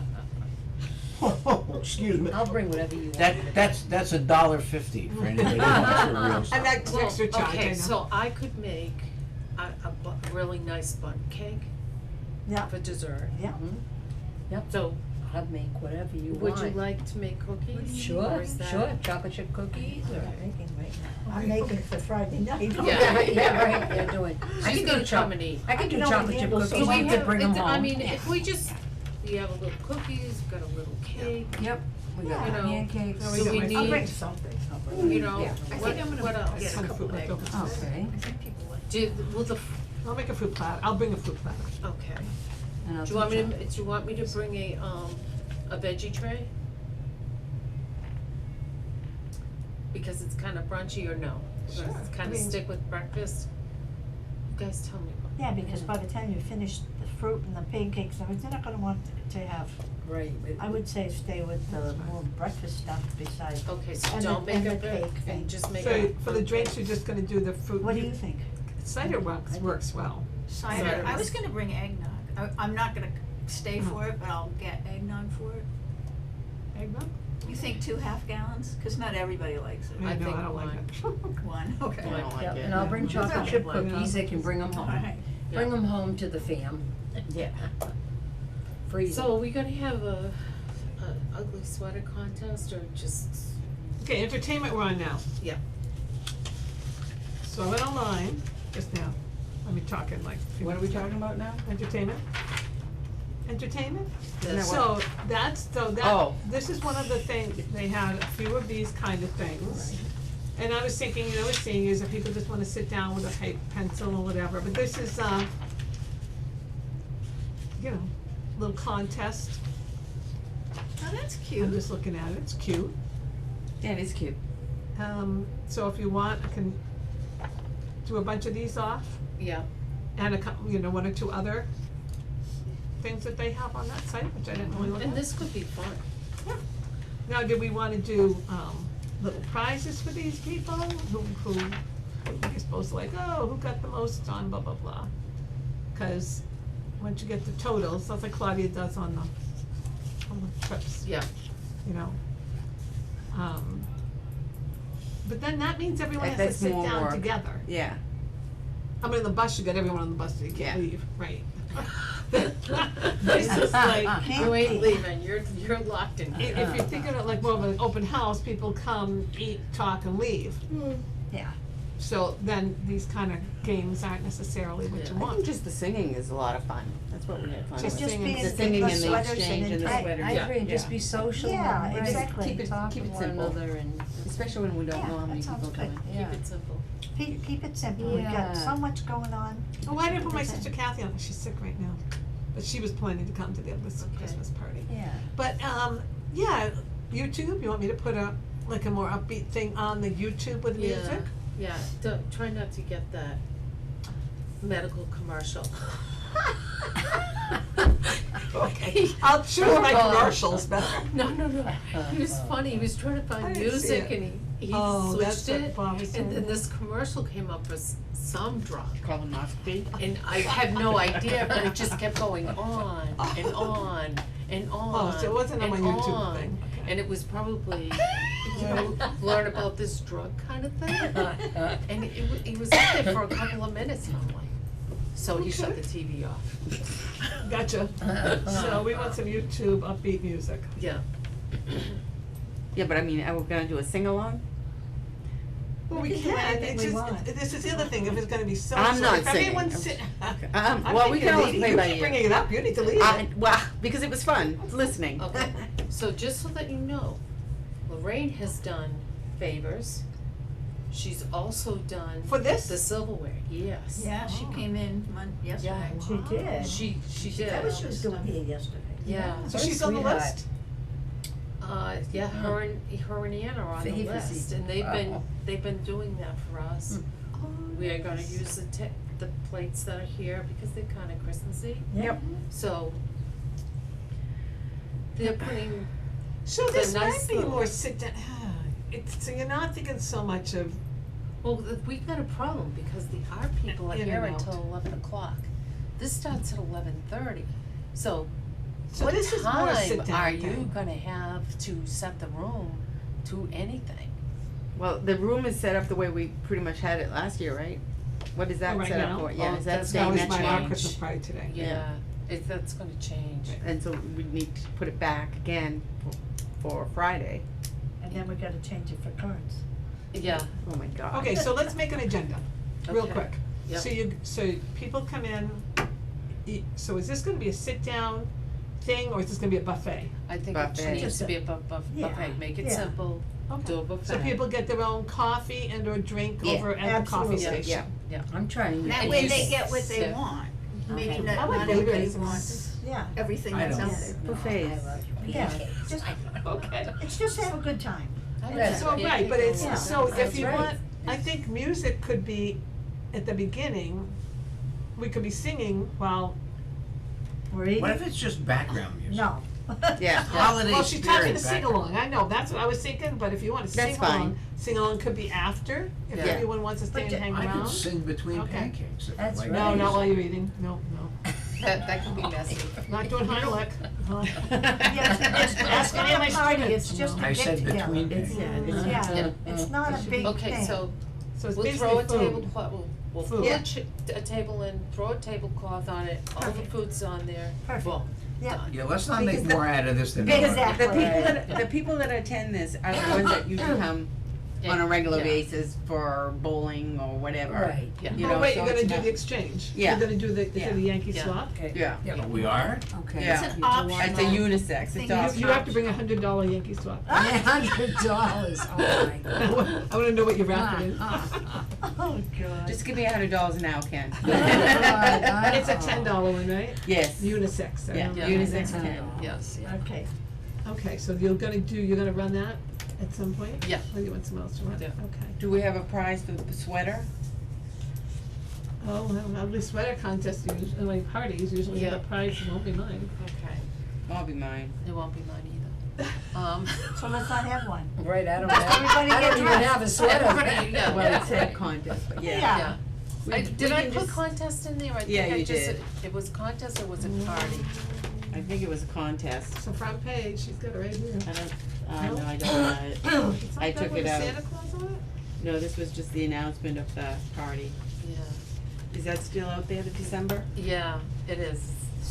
Excuse me. I'll bring whatever you want me to bring. That's $1.50 for anybody who wants the real And stuff. that's Well, extra charge, I know. okay, so I could make a really nice bun cake Yeah, for dessert. yeah. So, I'll make whatever you would want. you like to make cookies? Sure, Or is that- sure, chocolate chip cookies or anything right now. I'm making for Friday night. Yeah. Yeah, right, they're doing. I She's can gonna do come and eat. I can do I can chocolate only chip handle cookies, so you much. could bring them home. I mean, if we just, we have a little cookies, got a little cake, Yep, we got You know, pancakes. Oh, we do got we my- need? I'll bring something. You know, Yeah. I what, think I'm what gonna else? get a Some couple fruit eggs. leftovers. Okay, I think people like. Will the, I'll make a fruit platter, I'll bring a fruit platter. okay. and I'll Do you want me to, chocolate. do you want me to bring a veggie tray? Because it's kinda brunchy or no? Sure, Because it's I kinda mean- stick with breakfast? You guys tell me. Yeah, because by the time you finish the fruit and the pancakes, I mean, they're not gonna want to have, Right. I would say stay with the more breakfast stuff besides. Okay, so And the- don't make and a the big, cake thing. and just make So a. for the drinks, you're just gonna do the fruit. What do you think? Cider works well. Cider, Cider. I was gonna bring eggnog. I'm not gonna stay Uh-huh. for it, but I'll get eggnog for it. Eggnog? You think 2 half gallons? Cause not everybody likes it. I No, think I don't like it. One, okay. I don't like Yep, it. and I'll bring chocolate chip Yeah. cookies, they can bring them home. Alright. Bring them home to the fam. Yeah. Freeze So are we gonna have a ugly sweater contest or just, Okay, entertainment we're on now. yeah, So I went online just now. Let me talk in like. What are we talking about now? Entertainment? Entertainment? Isn't that So Oh. this is one of the things, they had a few of these kind of things. And I was thinking, you know, with seniors, if people just wanna sit down with a paper, pencil or whatever, but this is, you know, little contest. Oh, that's I'm cute. just looking at it, it's cute. Yeah, it is cute. So if you want, I can do a bunch of these off yeah. and you know, 1 or 2 other things that they have on that site, which I didn't really look at. And this could be fun. Now, do we wanna do, little prizes for these people, who you're supposed to like, oh, who got the most on blah, blah, blah? Cause once you get the totals, that's like Claudia does on the trips, Yeah. you know? But then that means everyone Like, has to that's sit more down work. together. Yeah. I mean, the bus, you got everyone on the bus, so you Yeah. can't leave, right? This is like, Can't You ain't be. leaving, you're locked in here. if you're thinking of like more of an open house, people come, eat, talk, and leave. Yeah. So then these kind of games aren't necessarily what you Yeah. I think want. just the singing is a lot of fun. That's what we had fun Just with. Just singing. being The in singing the and the sweaters exchange and the and sweaters. I agree, Yeah. just be social Yeah, and, right, exactly. Keep it- talk keep to it one simple. another and, Especially when we don't Yeah, know how many that sounds people good. coming. yeah. Keep it simple. Keep it simple, we've got Yeah. so much going on. Oh, I didn't put my sister Kathy on it, she's sick right now. But she was planning to come to the other Okay. Christmas party. Yeah. But, yeah, YouTube, you want me to put like a more upbeat thing on the YouTube with Yeah. music? Yeah, don't, try not to get that medical commercial. Okay, I'll choose my commercials better. No, he was funny, he was trying to I find didn't see music it. and he Oh, that's switched what it, Bob was and then saying. this commercial came up for some drug. Colonoscopy. And I had no idea, but it just kept going on and on and on. Oh, so it wasn't on my and YouTube on. thing, okay. And it was probably, you know, learn about this drug kind of thing. And it was up there for a couple of minutes and I'm like, so he shut the TV off. Gotcha. So we want some YouTube upbeat music. Yeah. Yeah, but I mean, are we gonna do a sing-along? Well, We we can do can, anything it's we just, want. this is the other thing, if it's gonna be so, I'm so not if singing. everyone's si- I'm Well, we thinking, can always Edie, play you by keep ear. bringing it up, you need to leave it. Well, because it was fun listening. Okay, so just so that you know, Lorraine has done favors. She's also done For this? the silverware, yes. Yeah, she came in yesterday. She did. She did. That was she was doing here yesterday. Yeah. So Very she's on the sweetheart. list? Yeah, her and Ann are on the Favors list, even. and they've been doing that for us. We are gonna use the plates that are here because they're kinda Christmassy, Yep. so they're putting, So The this might nice be little- more sit down, it's, so you're not thinking so much of, well, we've got a problem because the art people are In here and out. until 11 o'clock. This starts at 11:30, so so what this is more a sit time down are thing. you gonna have to set the room to anything? Well, the room is set up the way we pretty much had it last year, right? What is that Oh, right set now? up for? Yeah, Oh, is that that's staying That that was my art change? Christmas party today. Yeah, that's gonna change. And so we need to put it back again for Friday. And then we gotta change it for cards. Yeah, Oh my God. Okay, so let's make an agenda, real Okay. quick. Yep. So people come in, so is this gonna be a sit down thing, or is this gonna be a buffet? I think Buffet. it needs to be a Yeah, buffet, make it yeah. simple, do a buffet. So people get their own coffee and or drink Yeah, over at the coffee absolutely. station? Yeah. I'm trying to. That And way you they get what they sit. want, meaning I that like not everybody blueberries. wants Yeah. everything I that's don't. out there. Buffets. Yeah, just, Okay. it's just to have a good time. Yeah. So, right, but it's, Yeah. so if That's you right. want, I think music could be, at the beginning, we could be singing while, We're eating. What if it's just background music? No. Yeah. Holiday well, she's talking spirit to sing background. along, I know, that's what I was thinking, but if you wanna That's sing along, fine. sing along could be after, if Yeah. everyone wants to stay But and hang I around. could sing between Okay. pancakes if That's like right. No, that. not while you're eating, no, That can be messy. not doing Heimlich. Yeah, it's Ask any of my not a party, students, it's just no. a I get said together. between It's, pancakes. yeah, it's not a big thing. Okay, so So it's we'll basically throw a food. tablecloth, we'll Food. throw Yeah. a table in, throw a tablecloth on it, all the Perfect. food's on there, Perfect. boom, Yeah. done. Yeah, let's not make Because more out of this than. Because there are. the people that attend this are the ones that usually come on a regular Yeah. basis for bowling or whatever. Right. Yeah. You Oh, know, wait, so you're gonna it's do not- the exchange? Yeah. You're gonna do the Yeah. Yankee Yeah. swap? Okay. Yeah. Oh, we are? Okay. Yeah. It's an You do want option. It's a unisex, Thing it's you- all. You have to bring $100 Yankee swap. $100, oh my God. I wanna know what your racket is. Oh, God. Just give me $100 now, Ken. It's a $10 one, right? Yes. Unisex, so. Yeah. Yeah. Unisex $10, tent. Yes. yeah. Okay. Okay, so you're gonna run that at some point? Yeah. Or you want someone else to run? Yeah. Okay. Do we have a prize for the sweater? Oh, well, ugly sweater contest, usually, parties usually have a Yeah. prize, it won't be mine. Okay, That'll be mine. it won't be mine either. So let's not have one. Right, I don't Let have, everybody I get don't even dressed. have a sweater. Right, yeah. Well, it said contest, but yeah. Yeah. Yeah. Did I can put just- contest in there? I Yeah, think I you just, did. it was contest or was it party? I think it was a contest. So front page, she's got it right here. I don't, no, I don't have it. It's I not that took with it out. Santa Claus on it? No, this was just the announcement of the party. Yeah. Is that still out there, the December? Yeah, it is.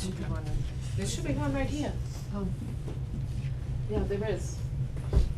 Should be one. There should be one right here. Oh. Yeah, there is.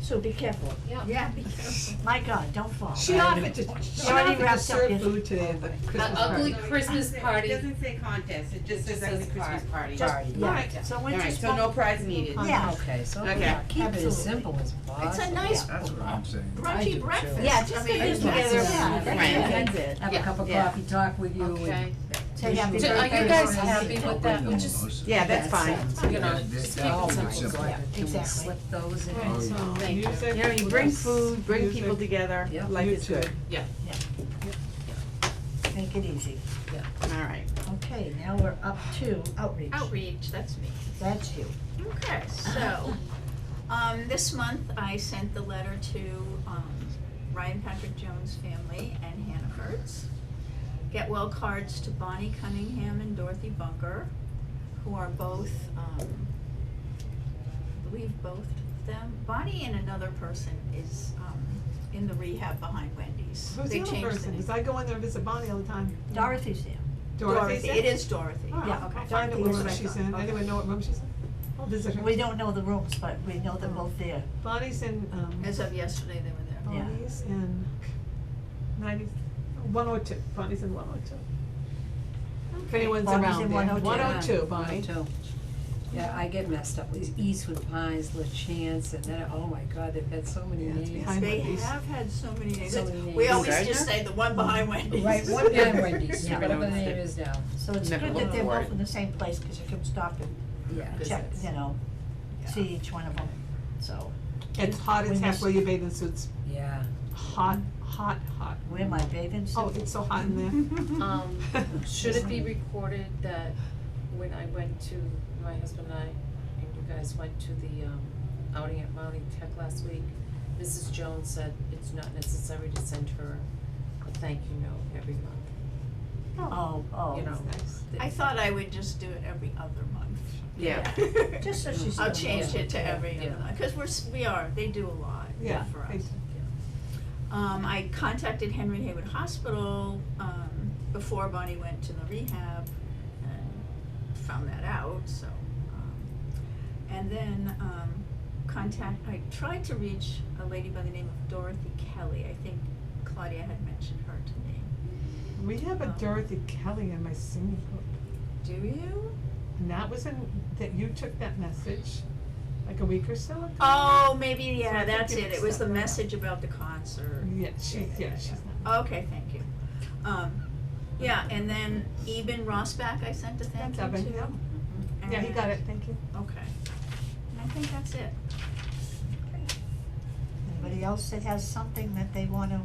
So be careful. Yeah. Yeah, be careful. My God, don't fall. She offered to, she already offered to wrapped up serve your- food today at the Christmas ugly party. Christmas party. It doesn't say contest, it just says ugly Christmas party. Just, Party, yeah, Alright. so we're Alright, just. so no prize needed. Yeah. Okay, so Okay. keep it as Absolutely. simple as possible. It's a nice That's what I'm saying. I do brunchy too. breakfast. Yeah, just I mean, get it's together. nice. Yeah. Friends, that's it. Have a Yeah. cup of Yeah. coffee, talk with you and. Okay. Say happy So are birthday. you guys to happy Rosie. with that? We'll just, Yeah, that's fine. you know, just keep Oh it my simple. God, can we Exactly. slip those in? Alright, so Thank you. music. You know, you bring food, bring music, people together, Yeah. life is YouTube. good. Yeah. Make it easy. Alright. Okay, now we're up to outreach. Outreach, that's me. That's you. Okay, so, this month I sent the letter to, Ryan Patrick Jones' family and Hannaford's. Get well cards to Bonnie Cunningham and Dorothy Bunker, who are both, I believe both of them. Bonnie and another person is, in the rehab behind Wendy's. Who's They the other changed the person? name. Cause I go in there and visit Bonnie all the time. Dorothy's there. Dorothy's Dorothy, it is Dorothy. Oh, Yeah, okay. okay. Find out what Dorothy room is she's right. in. Okay. Anyone know what room she's in? I'll visit her. We don't know the rooms, but we know they're both there. Bonnie's in, As of yesterday, they were there. Yeah. Bonnie's in, 102, Bonnie's in 102. If anyone's Bonnie's around in there, 102. 102, Bonnie. Too. Yeah, I get messed up with Eastwood Pines, La Chance, and then, oh my God, they've had so many Yeah, it's names. behind They Wendy's. have had so many names. So many We names. always Gardner? just say the one behind Wendy's. Right, one behind Wendy's, Yeah. whatever the name is now. So it's Never good that looked they're for both it. in the same place, cause you can stop and Yeah. check, Visits. you know, Yeah. see each one of them, so. It's hot as We heck miss- where your bathing suits. Yeah. Hot, hot, hot. Wear my bathing suit. Oh, it's so hot in there. Should it be recorded that when I went to, my husband and I, and you guys went to the, outing at Mounting Tech last week, Mrs. Jones said it's not necessary to send her a thank you note every month, Oh, you know. nice. I thought I would just do it every other month. Yeah. just so she's. I'll still change there. it to every Yeah. other month, cause we are, they do a lot Yeah, for they us. do. I contacted Henry Haywood Hospital, before Bonnie went to the rehab and found that out, so, and then, I tried to reach a lady by the name of Dorothy Kelly. I think Claudia had mentioned her to me. We have a Oh. Dorothy Kelly in my singing group. Do you? And that was that you took that message like a week or so ago? Oh, maybe, So I yeah, think that's you it. It was the set that up. message about the concert. Yeah, she's not. Okay, thank you. Yeah, and then Eben Rossback I sent a thank That's you to. Evan, yeah. Yeah, he got it, thank you. Okay. And I think that's it. Anybody else that has something that they wanna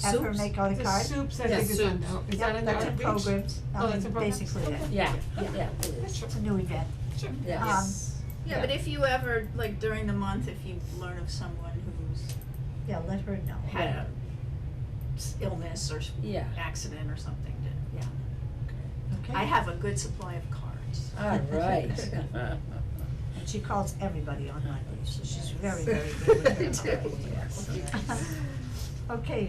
have her Soups? make out a The card? soups, I Yeah, think is on, soups. is Yep, that in the that's in outreach? programs, Oh, that's in programs? basically Okay. it. Yeah, yeah, it is. Sure. It's a new event. Sure. Yeah. Yes. Yeah, but if you ever, like during the month, if you learn of someone who's Yeah, let her know. had a illness or Yeah. accident or something, yeah. Okay? I have a good supply of cards. All right. And she calls everybody on Monday, so she's very, very good with her Me too, cards. yes. Okay,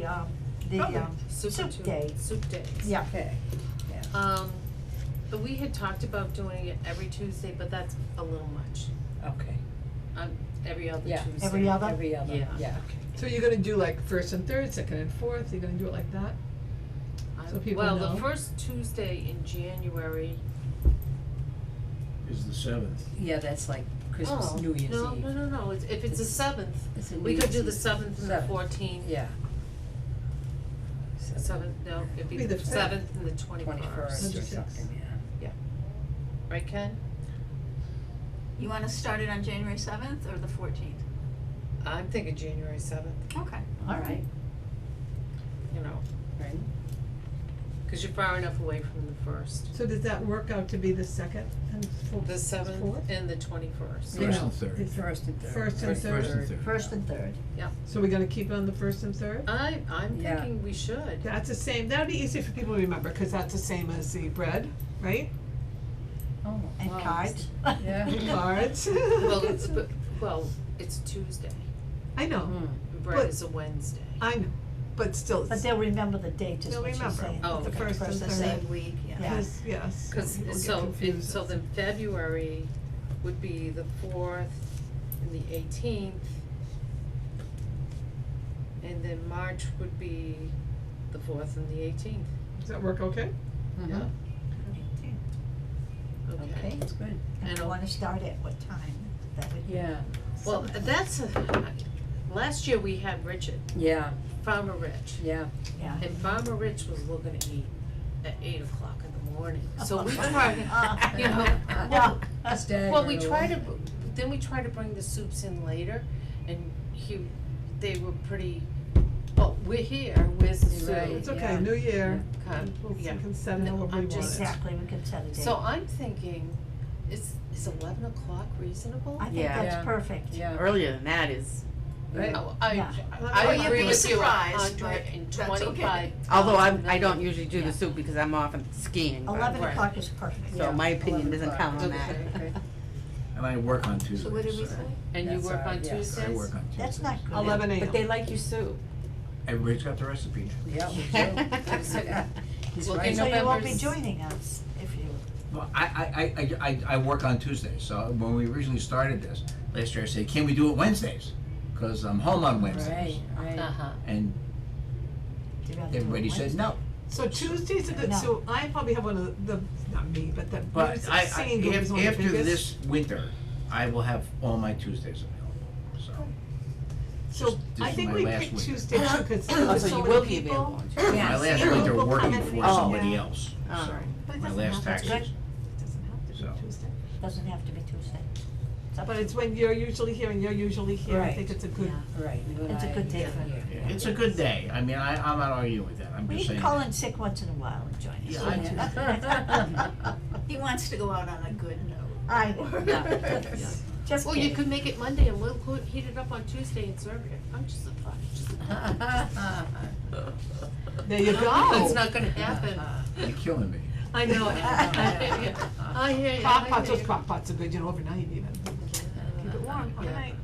the, Okay. soup day. Soup days. Yeah. Okay, yeah, But we had talked about doing it every Tuesday, but that's a little much. okay. Every other Yeah. Tuesday. Every other? Every other, Yeah. yeah. So you're gonna do like first and third, second and fourth, you're gonna do it like that? So people Well, know. the first Tuesday in January. Is the 7th. Yeah, that's like Christmas, New Year's Eve. No, if it's the It's- seventh, It's a New we could Year's do the Eve. 7th and the Seventh. 14th. Yeah. Seventh, no, it'd be Be the the fifth. 7th and the 21st. 21st or 26th. something, yeah. Right, Ken? You wanna start it on January 7th or the 14th? I'm thinking January 7th, Okay. All right, you know, right. cause you're far enough away from the first. So does that work out to be the second and fourth? The 7th Fourth? and the 21st. First Yeah. and third. Is it First and third. First and First third? and third. First and third. So we're gonna keep it on the first and third? I'm Yeah. thinking we should. That's the same, that'd be easy for people to remember, cause that's the same as the bread, right? Oh, And Wow. cards. yeah. Cards. Well, it's Tuesday, I know, Mm. bread But- is a Wednesday. I know, but still, But it's, they'll remember the date is They'll what she's remember. saying. Oh, the okay. first and First and third. same week, yeah. Yeah. Yes, Cause people get so confused. then February would be the 4th and the 18th. And then March would be the 4th and the 18th. Does that work okay? Mhm. Okay, that's good. And And you I'll- wanna start at what time? That would be. Yeah, Well, that's last year we had Richard, yeah, Farmer Rich. yeah. Yeah. And Farmer Rich was looking to eat at 8 o'clock in the morning. So we tried, you know, Yeah. well, we try to, then we try to bring the soups in later, and they were pretty, well, we're here, where's the soup? Right. It's Yeah. okay, new year, Okay, we yeah. can set it No, however we I'm want it. just- Exactly, we can set a date. So I'm thinking, is 11 o'clock reasonable? I think Yeah. that's Yeah. perfect. Yeah. Earlier than that is, Right. Oh, Yeah. I you'd agree be with you, surprised, but 125. although I don't usually do Yeah. the soup because I'm often skiing, but, 11 Right. o'clock is perfect. so my opinion 11 doesn't o'clock. count on that. Okay, okay. And I work on Tuesdays. So what did we so say? And you That's work all on right, yes. Tuesdays? I work on Tuesdays. That's not good. 11 a.m. But they like your soup. Everybody's got the recipe. Yeah, we do. He's Well, right. in So you won't be November's- joining us if you, Well, I work on Tuesdays, so when we originally started this, last year I said, can we do it Wednesdays? Cause I'm home on Wednesdays. Right, right. Uh-huh. And you'd rather do it everybody said no. So Tuesdays are good, No. so I probably have one of the, not me, but the But music I, singing group is one of the after biggest. this winter, I will have all my Tuesdays available, so. So this I is think my we last picked winter. Tuesday too, cause Oh, there's so so you many will be people. available on Tuesday. Yeah. My last Yeah. winter People working come in for and- somebody Yeah. else, Oh. so, But it my doesn't last have to taxes. be- Doesn't have to be So. Tuesday. Doesn't have to be Tuesday. It's up But to it's when you're usually here and you're usually here, I Right. think it's a good, Yeah. Right, you and It's a I good day get for- here. Yeah, it's a good day, I mean, I'm not arguing with that, I'm Well, just you saying. can call in sick once in a while and join us. Yeah, He wants to go out on a good note. I, yeah. Just Well, you kidding. could make it Monday and we'll heat it up on Tuesday and serve it. I'm just a thought, just a thought. there you go. That's not gonna happen. You're killing me. I know, I hear you. I hear you. Crock I pots, hear those you. crock pots are good, you know, overnight even. Keep it warm Yeah. overnight.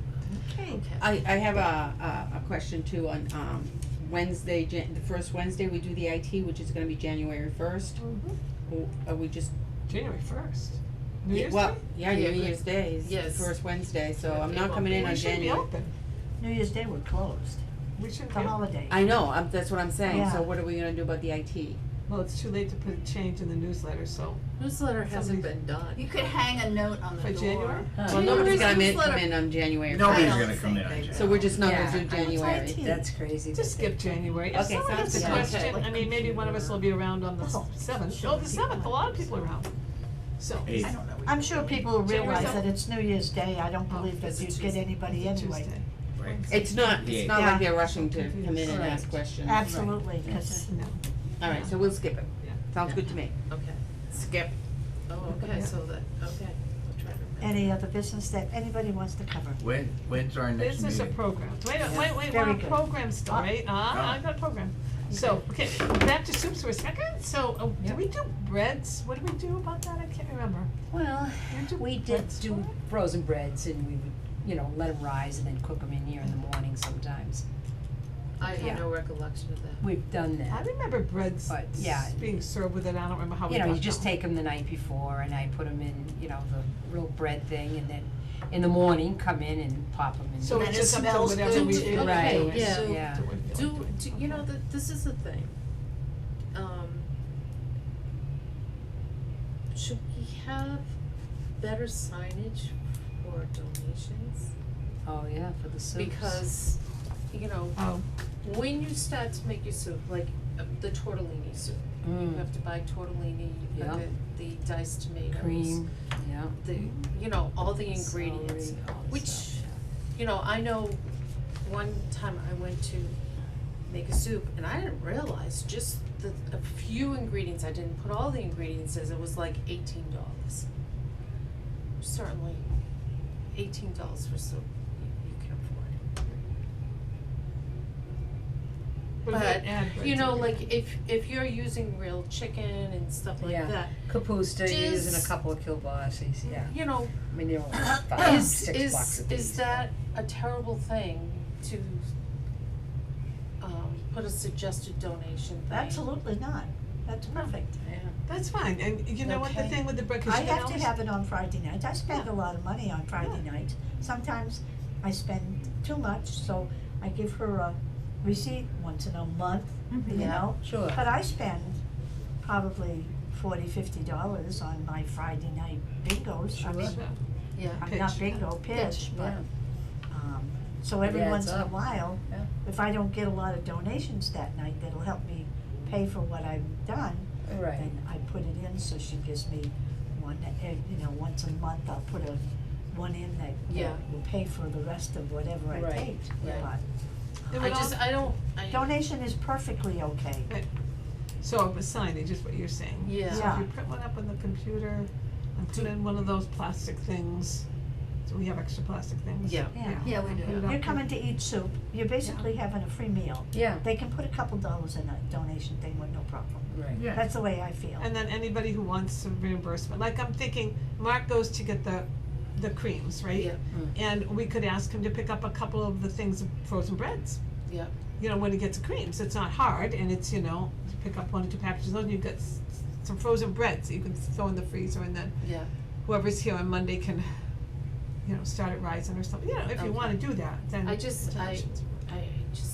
Okay. I have a question too on, Wednesday, the first Wednesday, we do the IT, which is gonna be January 1st. Are we just, January 1st. New Year's well, Day? yeah, Yeah, New good. Year's Day is the Yes. first Wednesday, so Yeah, I'm it not will coming be. in on We should be January. open. New Year's Day, we're closed. We should It's be a open. holiday. I know, that's what I'm saying, Yeah. so what are we gonna do about the IT? Well, it's too late to put a change in the newsletter, so. Newsletter hasn't Somebody- been done. You could hang a note on the For door. January? Well, January's nobody's gonna come newsletter. in on January Nobody's I gonna don't come in think on they January. So we're just not Yeah, gonna do January. That's crazy. Just skip January. If Okay, someone sounds has a good. question, Okay. I mean, maybe one of us will be around on the Oh. 7th. Oh, the 7th, a lot of people are around. So, Eighth. I don't know. I'm sure people will January realize that 7th? it's New Year's Day, I don't Oh, believe that it's a you'd get Tuesday. anybody it's anyway. Tuesday. Right. It's not Yeah. like Yeah. they're rushing to Confused. come in and Right. ask questions. Absolutely, cause No. Alright, so we'll skip it. Yeah. Sounds good to me. Okay. Skip. Oh, okay, so that, okay, we'll try to remember. any other business that anybody wants to cover. When's our next Business or meeting? program? Wait, Yeah. wait, Very we're on good. program still, right? I got a program. So, okay, back to soups for a second. So, do Yep. we do breads? What do we do about that? I can't remember. Well, You do we did breads do too? frozen breads and we would, let them rise and then cook them in here in the morning sometimes. I Yeah. have no recollection of that. We've done I that. remember breads But, yeah. being served with it. I don't remember how we got You just them. take them the night before and I put them in, the real bread thing and then in the morning come in and pop them in. So And it's it just something smells whatever good we too. ate. Right, Okay, yeah. yeah. Do, this is the thing. Should we have better signage for donations? Oh, yeah, for the soups. Because, Oh, when you start to make your soup, like the tortellini soup, you Mm. have to buy tortellini, you Yeah. put the diced tomatoes. Cream, yeah. All the ingredients, Celery, all the which, stuff, yeah. I know one time I went to make a soup and I didn't realize just a few ingredients, I didn't put all the ingredients as it was like $18. Certainly, $18 for soup, you can afford. but if But, we add breads, like if you're using real chicken and stuff like Yeah. that, Kapusta, you're using a Just- couple of kielbases, yeah. I mean, they're only is $6 a piece. is that a terrible thing to put a suggested donation thing? Absolutely not, that's perfect. Yeah. That's fine. And you know what the Okay. thing with the bread, 'cause I you can have to always- have it on Friday nights, I spend a lot of money on Friday nights. Sometimes I spend too much, so I give her a receipt once in a month, you Yeah, know? sure. But I spend probably $40-50 on my Friday night bingos, I mean, Yeah. I'm not Pitch. bingo, pitch, but, Yeah. so every It once adds in a up. while, Yeah. if I don't get a lot of donations that night, that'll help me pay for what I've done, Right. then I put it in, so she gives me one, once a month, I'll put one in that Yeah. will pay for the rest of whatever I Right, paid. right. But It I would just, al- I don't, I. donation is perfectly okay. So a signage is what you're saying. Yeah. So if Yeah. you print one up on the computer and put in one of those plastic things, so we have extra plastic things. Yeah. Yeah. Yeah, we Put it do. up You're coming to eat soup, you're basically having a free meal. Yeah, They can put a couple dollars in a donation thing with no problem. right. Yeah. That's the way I feel. And then anybody who wants some reimbursement, like I'm thinking, Mark goes to get the creams, right? Yeah. And we could ask him to pick up a couple of the things, frozen breads. Yeah. When he gets the creams, it's not hard, and it's, you pick up 1 or 2 packages of those, and you get some frozen breads that you can throw in the freezer, and then Yeah. whoever's here on Monday can, start it rising or something, if you Okay. wanna do that, then. I just donations.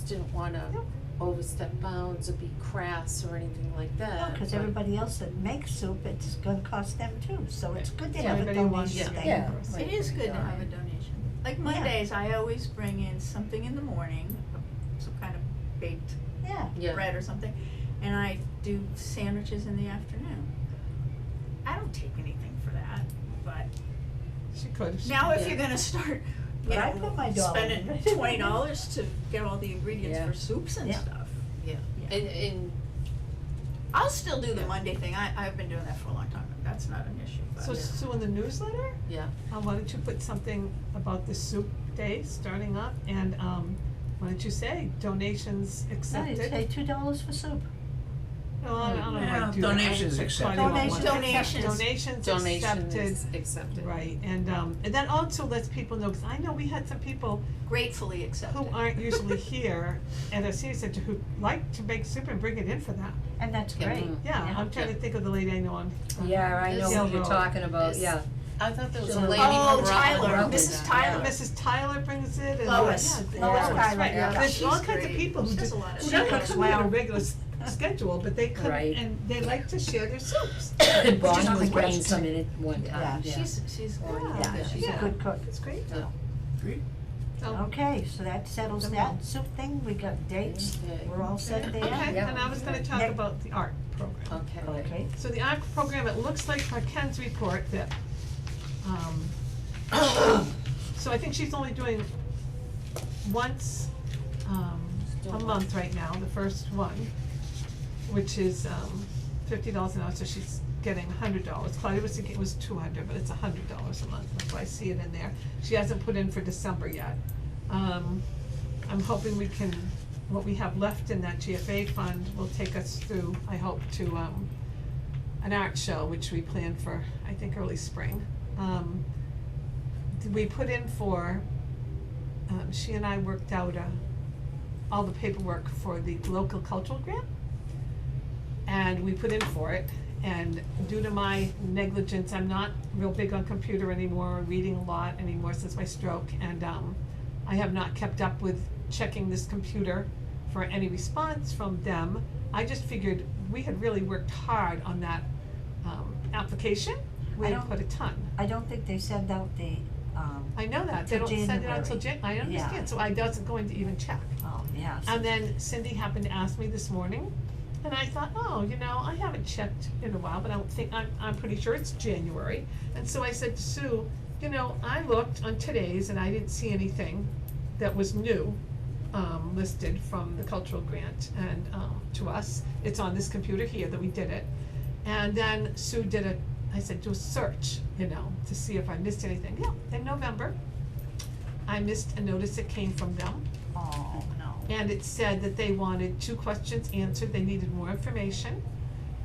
didn't wanna Yep. overstep bounds or be crass or anything like No, that. cause but- everybody else that makes soup, it's gonna cost them too, so it's good to have a Everybody wants- donation thing. Yeah. It is good to have a donation. Like Mondays, I always bring in something in the morning, some kind of baked Yeah, Yeah. bread or something, and I do sandwiches in the afternoon. I don't take anything for that, but She could. She now could. if you're gonna start, you But I put my know, dollar spending in it. $20 to get all the ingredients Yeah. for soups and Yeah. stuff. Yeah, Yeah. and I'll still do the Monday thing, I've been doing that for a long time, that's not an issue, but. So Sue, in the newsletter, yeah, why don't you put something about the soup day starting up, and, why don't you say donations no, you accepted? say $2 for soup. No, I don't know Yeah, how to do that. donations I accepted. probably won't want that. Donations. Donations donation accepted, is accepted. right, and that also lets people know, cause I know we had some people Gratefully accepted. who aren't usually here at our senior center who like to make soup and bring it in for that. And that's Yeah. great. Yeah, Yeah. I'm trying to think of the lady I know on. Yeah, I know Hill what you're Road. talking about, This- yeah. I thought there was a Oh, lady from Rutland. Tyler, Rutland. Mrs. Tyler. Mrs. Tyler brings it and Lois. yeah, Lois Lois, Tyler, right. yeah. There's all She's kinds of great. people who She does just, a lot of who stuff. don't come on a well. regular schedule, but they come Right. and they like to share their soups. Bonnie was not bringing request. some in it one time, yeah. She's Yeah, Yeah, she's a yeah. good cook. It's great. Yeah. Great. So, Okay, so that settles that soup thing, we got dates, Okay. we're all set there. okay, Yeah. and I was gonna talk Next- about the art program. Okay. Okay, So the art program, it looks like by Ken's report that, so I think she's only doing once, a month right now, the first one, which is, $50 an hour, so she's getting $100. Claudia was thinking it was $200, but it's $100 a month, that's why I see it in there. She hasn't put in for December yet. I'm hoping we can, what we have left in that GFA fund will take us through, I hope, to, an art show, which we plan for, I think, early spring. We put in for, she and I worked out, all the paperwork for the local cultural grant. And we put in for it, and due to my negligence, I'm not real big on computer anymore, or reading a lot anymore since my stroke, and, I have not kept up with checking this computer for any response from them. I just figured we had really worked hard on that, application, we I had don't- put a ton. I don't think they send out the, I know that, they Till don't send it out till January. I understand, Yeah. so I wasn't going to even check. oh, yeah. And then Cindy happened to ask me this morning, and I thought, oh, you know, I haven't checked in a while, but I don't think, I'm pretty sure it's January. And so I said to Sue, you know, I looked on today's and I didn't see anything that was new, listed from the cultural grant and, to us. It's on this computer here that we did it. And then Sue did I said, do a search, you know, to see if I missed anything. Yeah, in November, I missed a notice that came from them. Oh, no. And it said that they wanted 2 questions answered, they needed more information.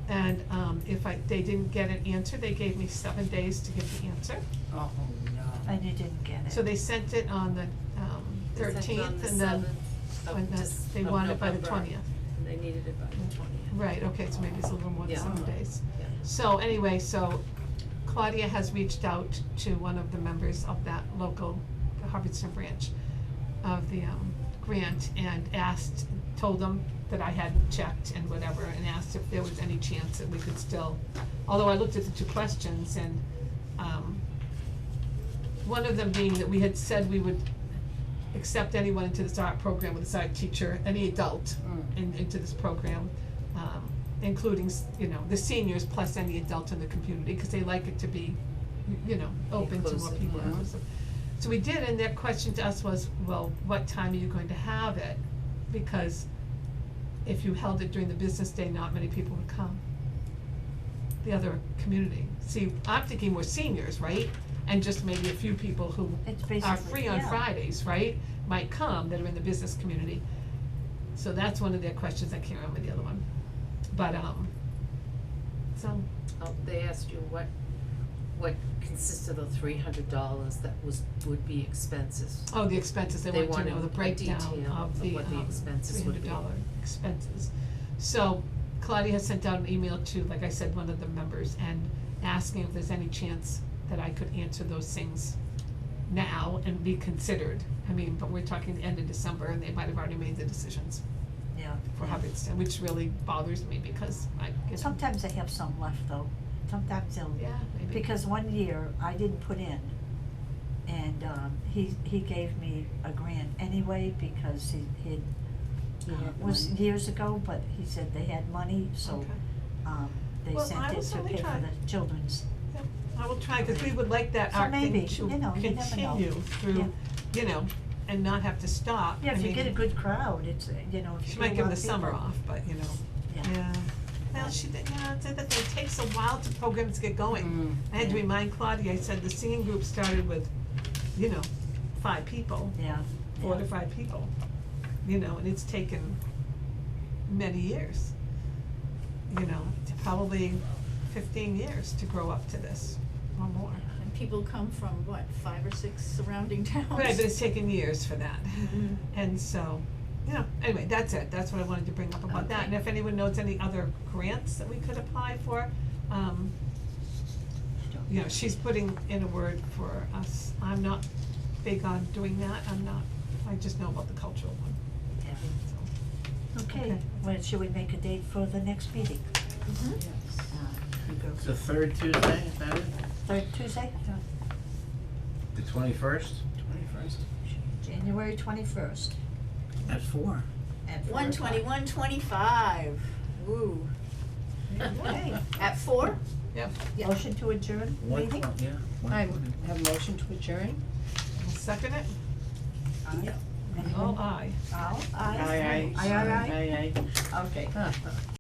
And, if they didn't get an answer, they gave me 7 days to give the answer. Oh, no. And you didn't get it. So they sent it on the, They sent it on 13th, the and then, 7th when of they wanted it by the November. 20th. And they needed it by the 20th. Right, okay, so maybe it's a little more than Yeah. 7 days. Yeah. So anyway, so Claudia has reached out to one of the members of that local Hubbardston branch of the, grant and told them that I hadn't checked and whatever, and asked if there was any chance that we could still, although I looked at the 2 questions and, one of them being that we had said we would accept anyone into this art program with a art teacher, any adult into this program, including, you know, the seniors plus any adult in the community, cause they like it to be, you know, open to more Inclusive, people. yeah. Inclusive. So we did, and their question to us was, well, what time are you going to have it? Because if you held it during the business day, not many people would come. The other community. See, I'm thinking more seniors, right? And just maybe a few people who It's are basically, free on yeah. Fridays, right? Might come that are in the business community. So that's one of their questions, I can't remember the other one. But, so, Oh, they asked you what consists of the $300 that would be expenses. oh, the expenses, they They want to know wanted the a breakdown detail of of the, what the expenses would be. $300 expenses. So Claudia has sent out an email to, like I said, one of the members and asking if there's any chance that I could answer those things now and be considered. I mean, but we're talking the end of December and they might have already made the decisions. Yeah. for Hubbardston, which really bothers me because I guess. Sometimes they have some left though, sometimes they'll, Yeah, maybe. because one year I didn't put in, and, he gave me a grant anyway, because he was years ago, but he said they had money, so, Okay. they Well, I sent it will to certainly pay for try. the children's. Yeah, I will try, cause we would like that So art thing maybe, to you know, you never know. continue through, you know, and not have to stop. Yeah, if I you mean, get a good crowd, it's, you know, if you she get might a give lot the of summer people. off, but you know, Yeah. yeah. Well, she did, yeah, it's the other thing, it takes a while to programs get going. I had to yeah. remind Claudia, I said the singing group started with, you know, 5 people, Yeah. 4 to 5 people, you know, and it's taken many years. You know, probably 15 years to grow up to this, or more. And people come from what, 5 or 6 surrounding towns? Right, but it's taken years for that. Mhm. And so, you know, anyway, that's it, that's what I wanted to bring up about that, and if anyone knows any other grants that we could apply for, you know, she's putting in a word for us. I'm not big on doing that, I just know about the cultural one, Yeah. so. Okay, Okay. well, should we make a date for the next meeting? Mhm. You go. It's the third Tuesday, is that it? Third Tuesday? The 21st? 21st. January 21st At 4. at 4 121.25, woo, Okay. at 4? Yep, Motion to adjourn meeting? Yeah. I have a motion to adjourn. I'll second it, Aye. all aye. All, aye. Aye, aye. Aye, aye, aye. Aye, aye. Okay.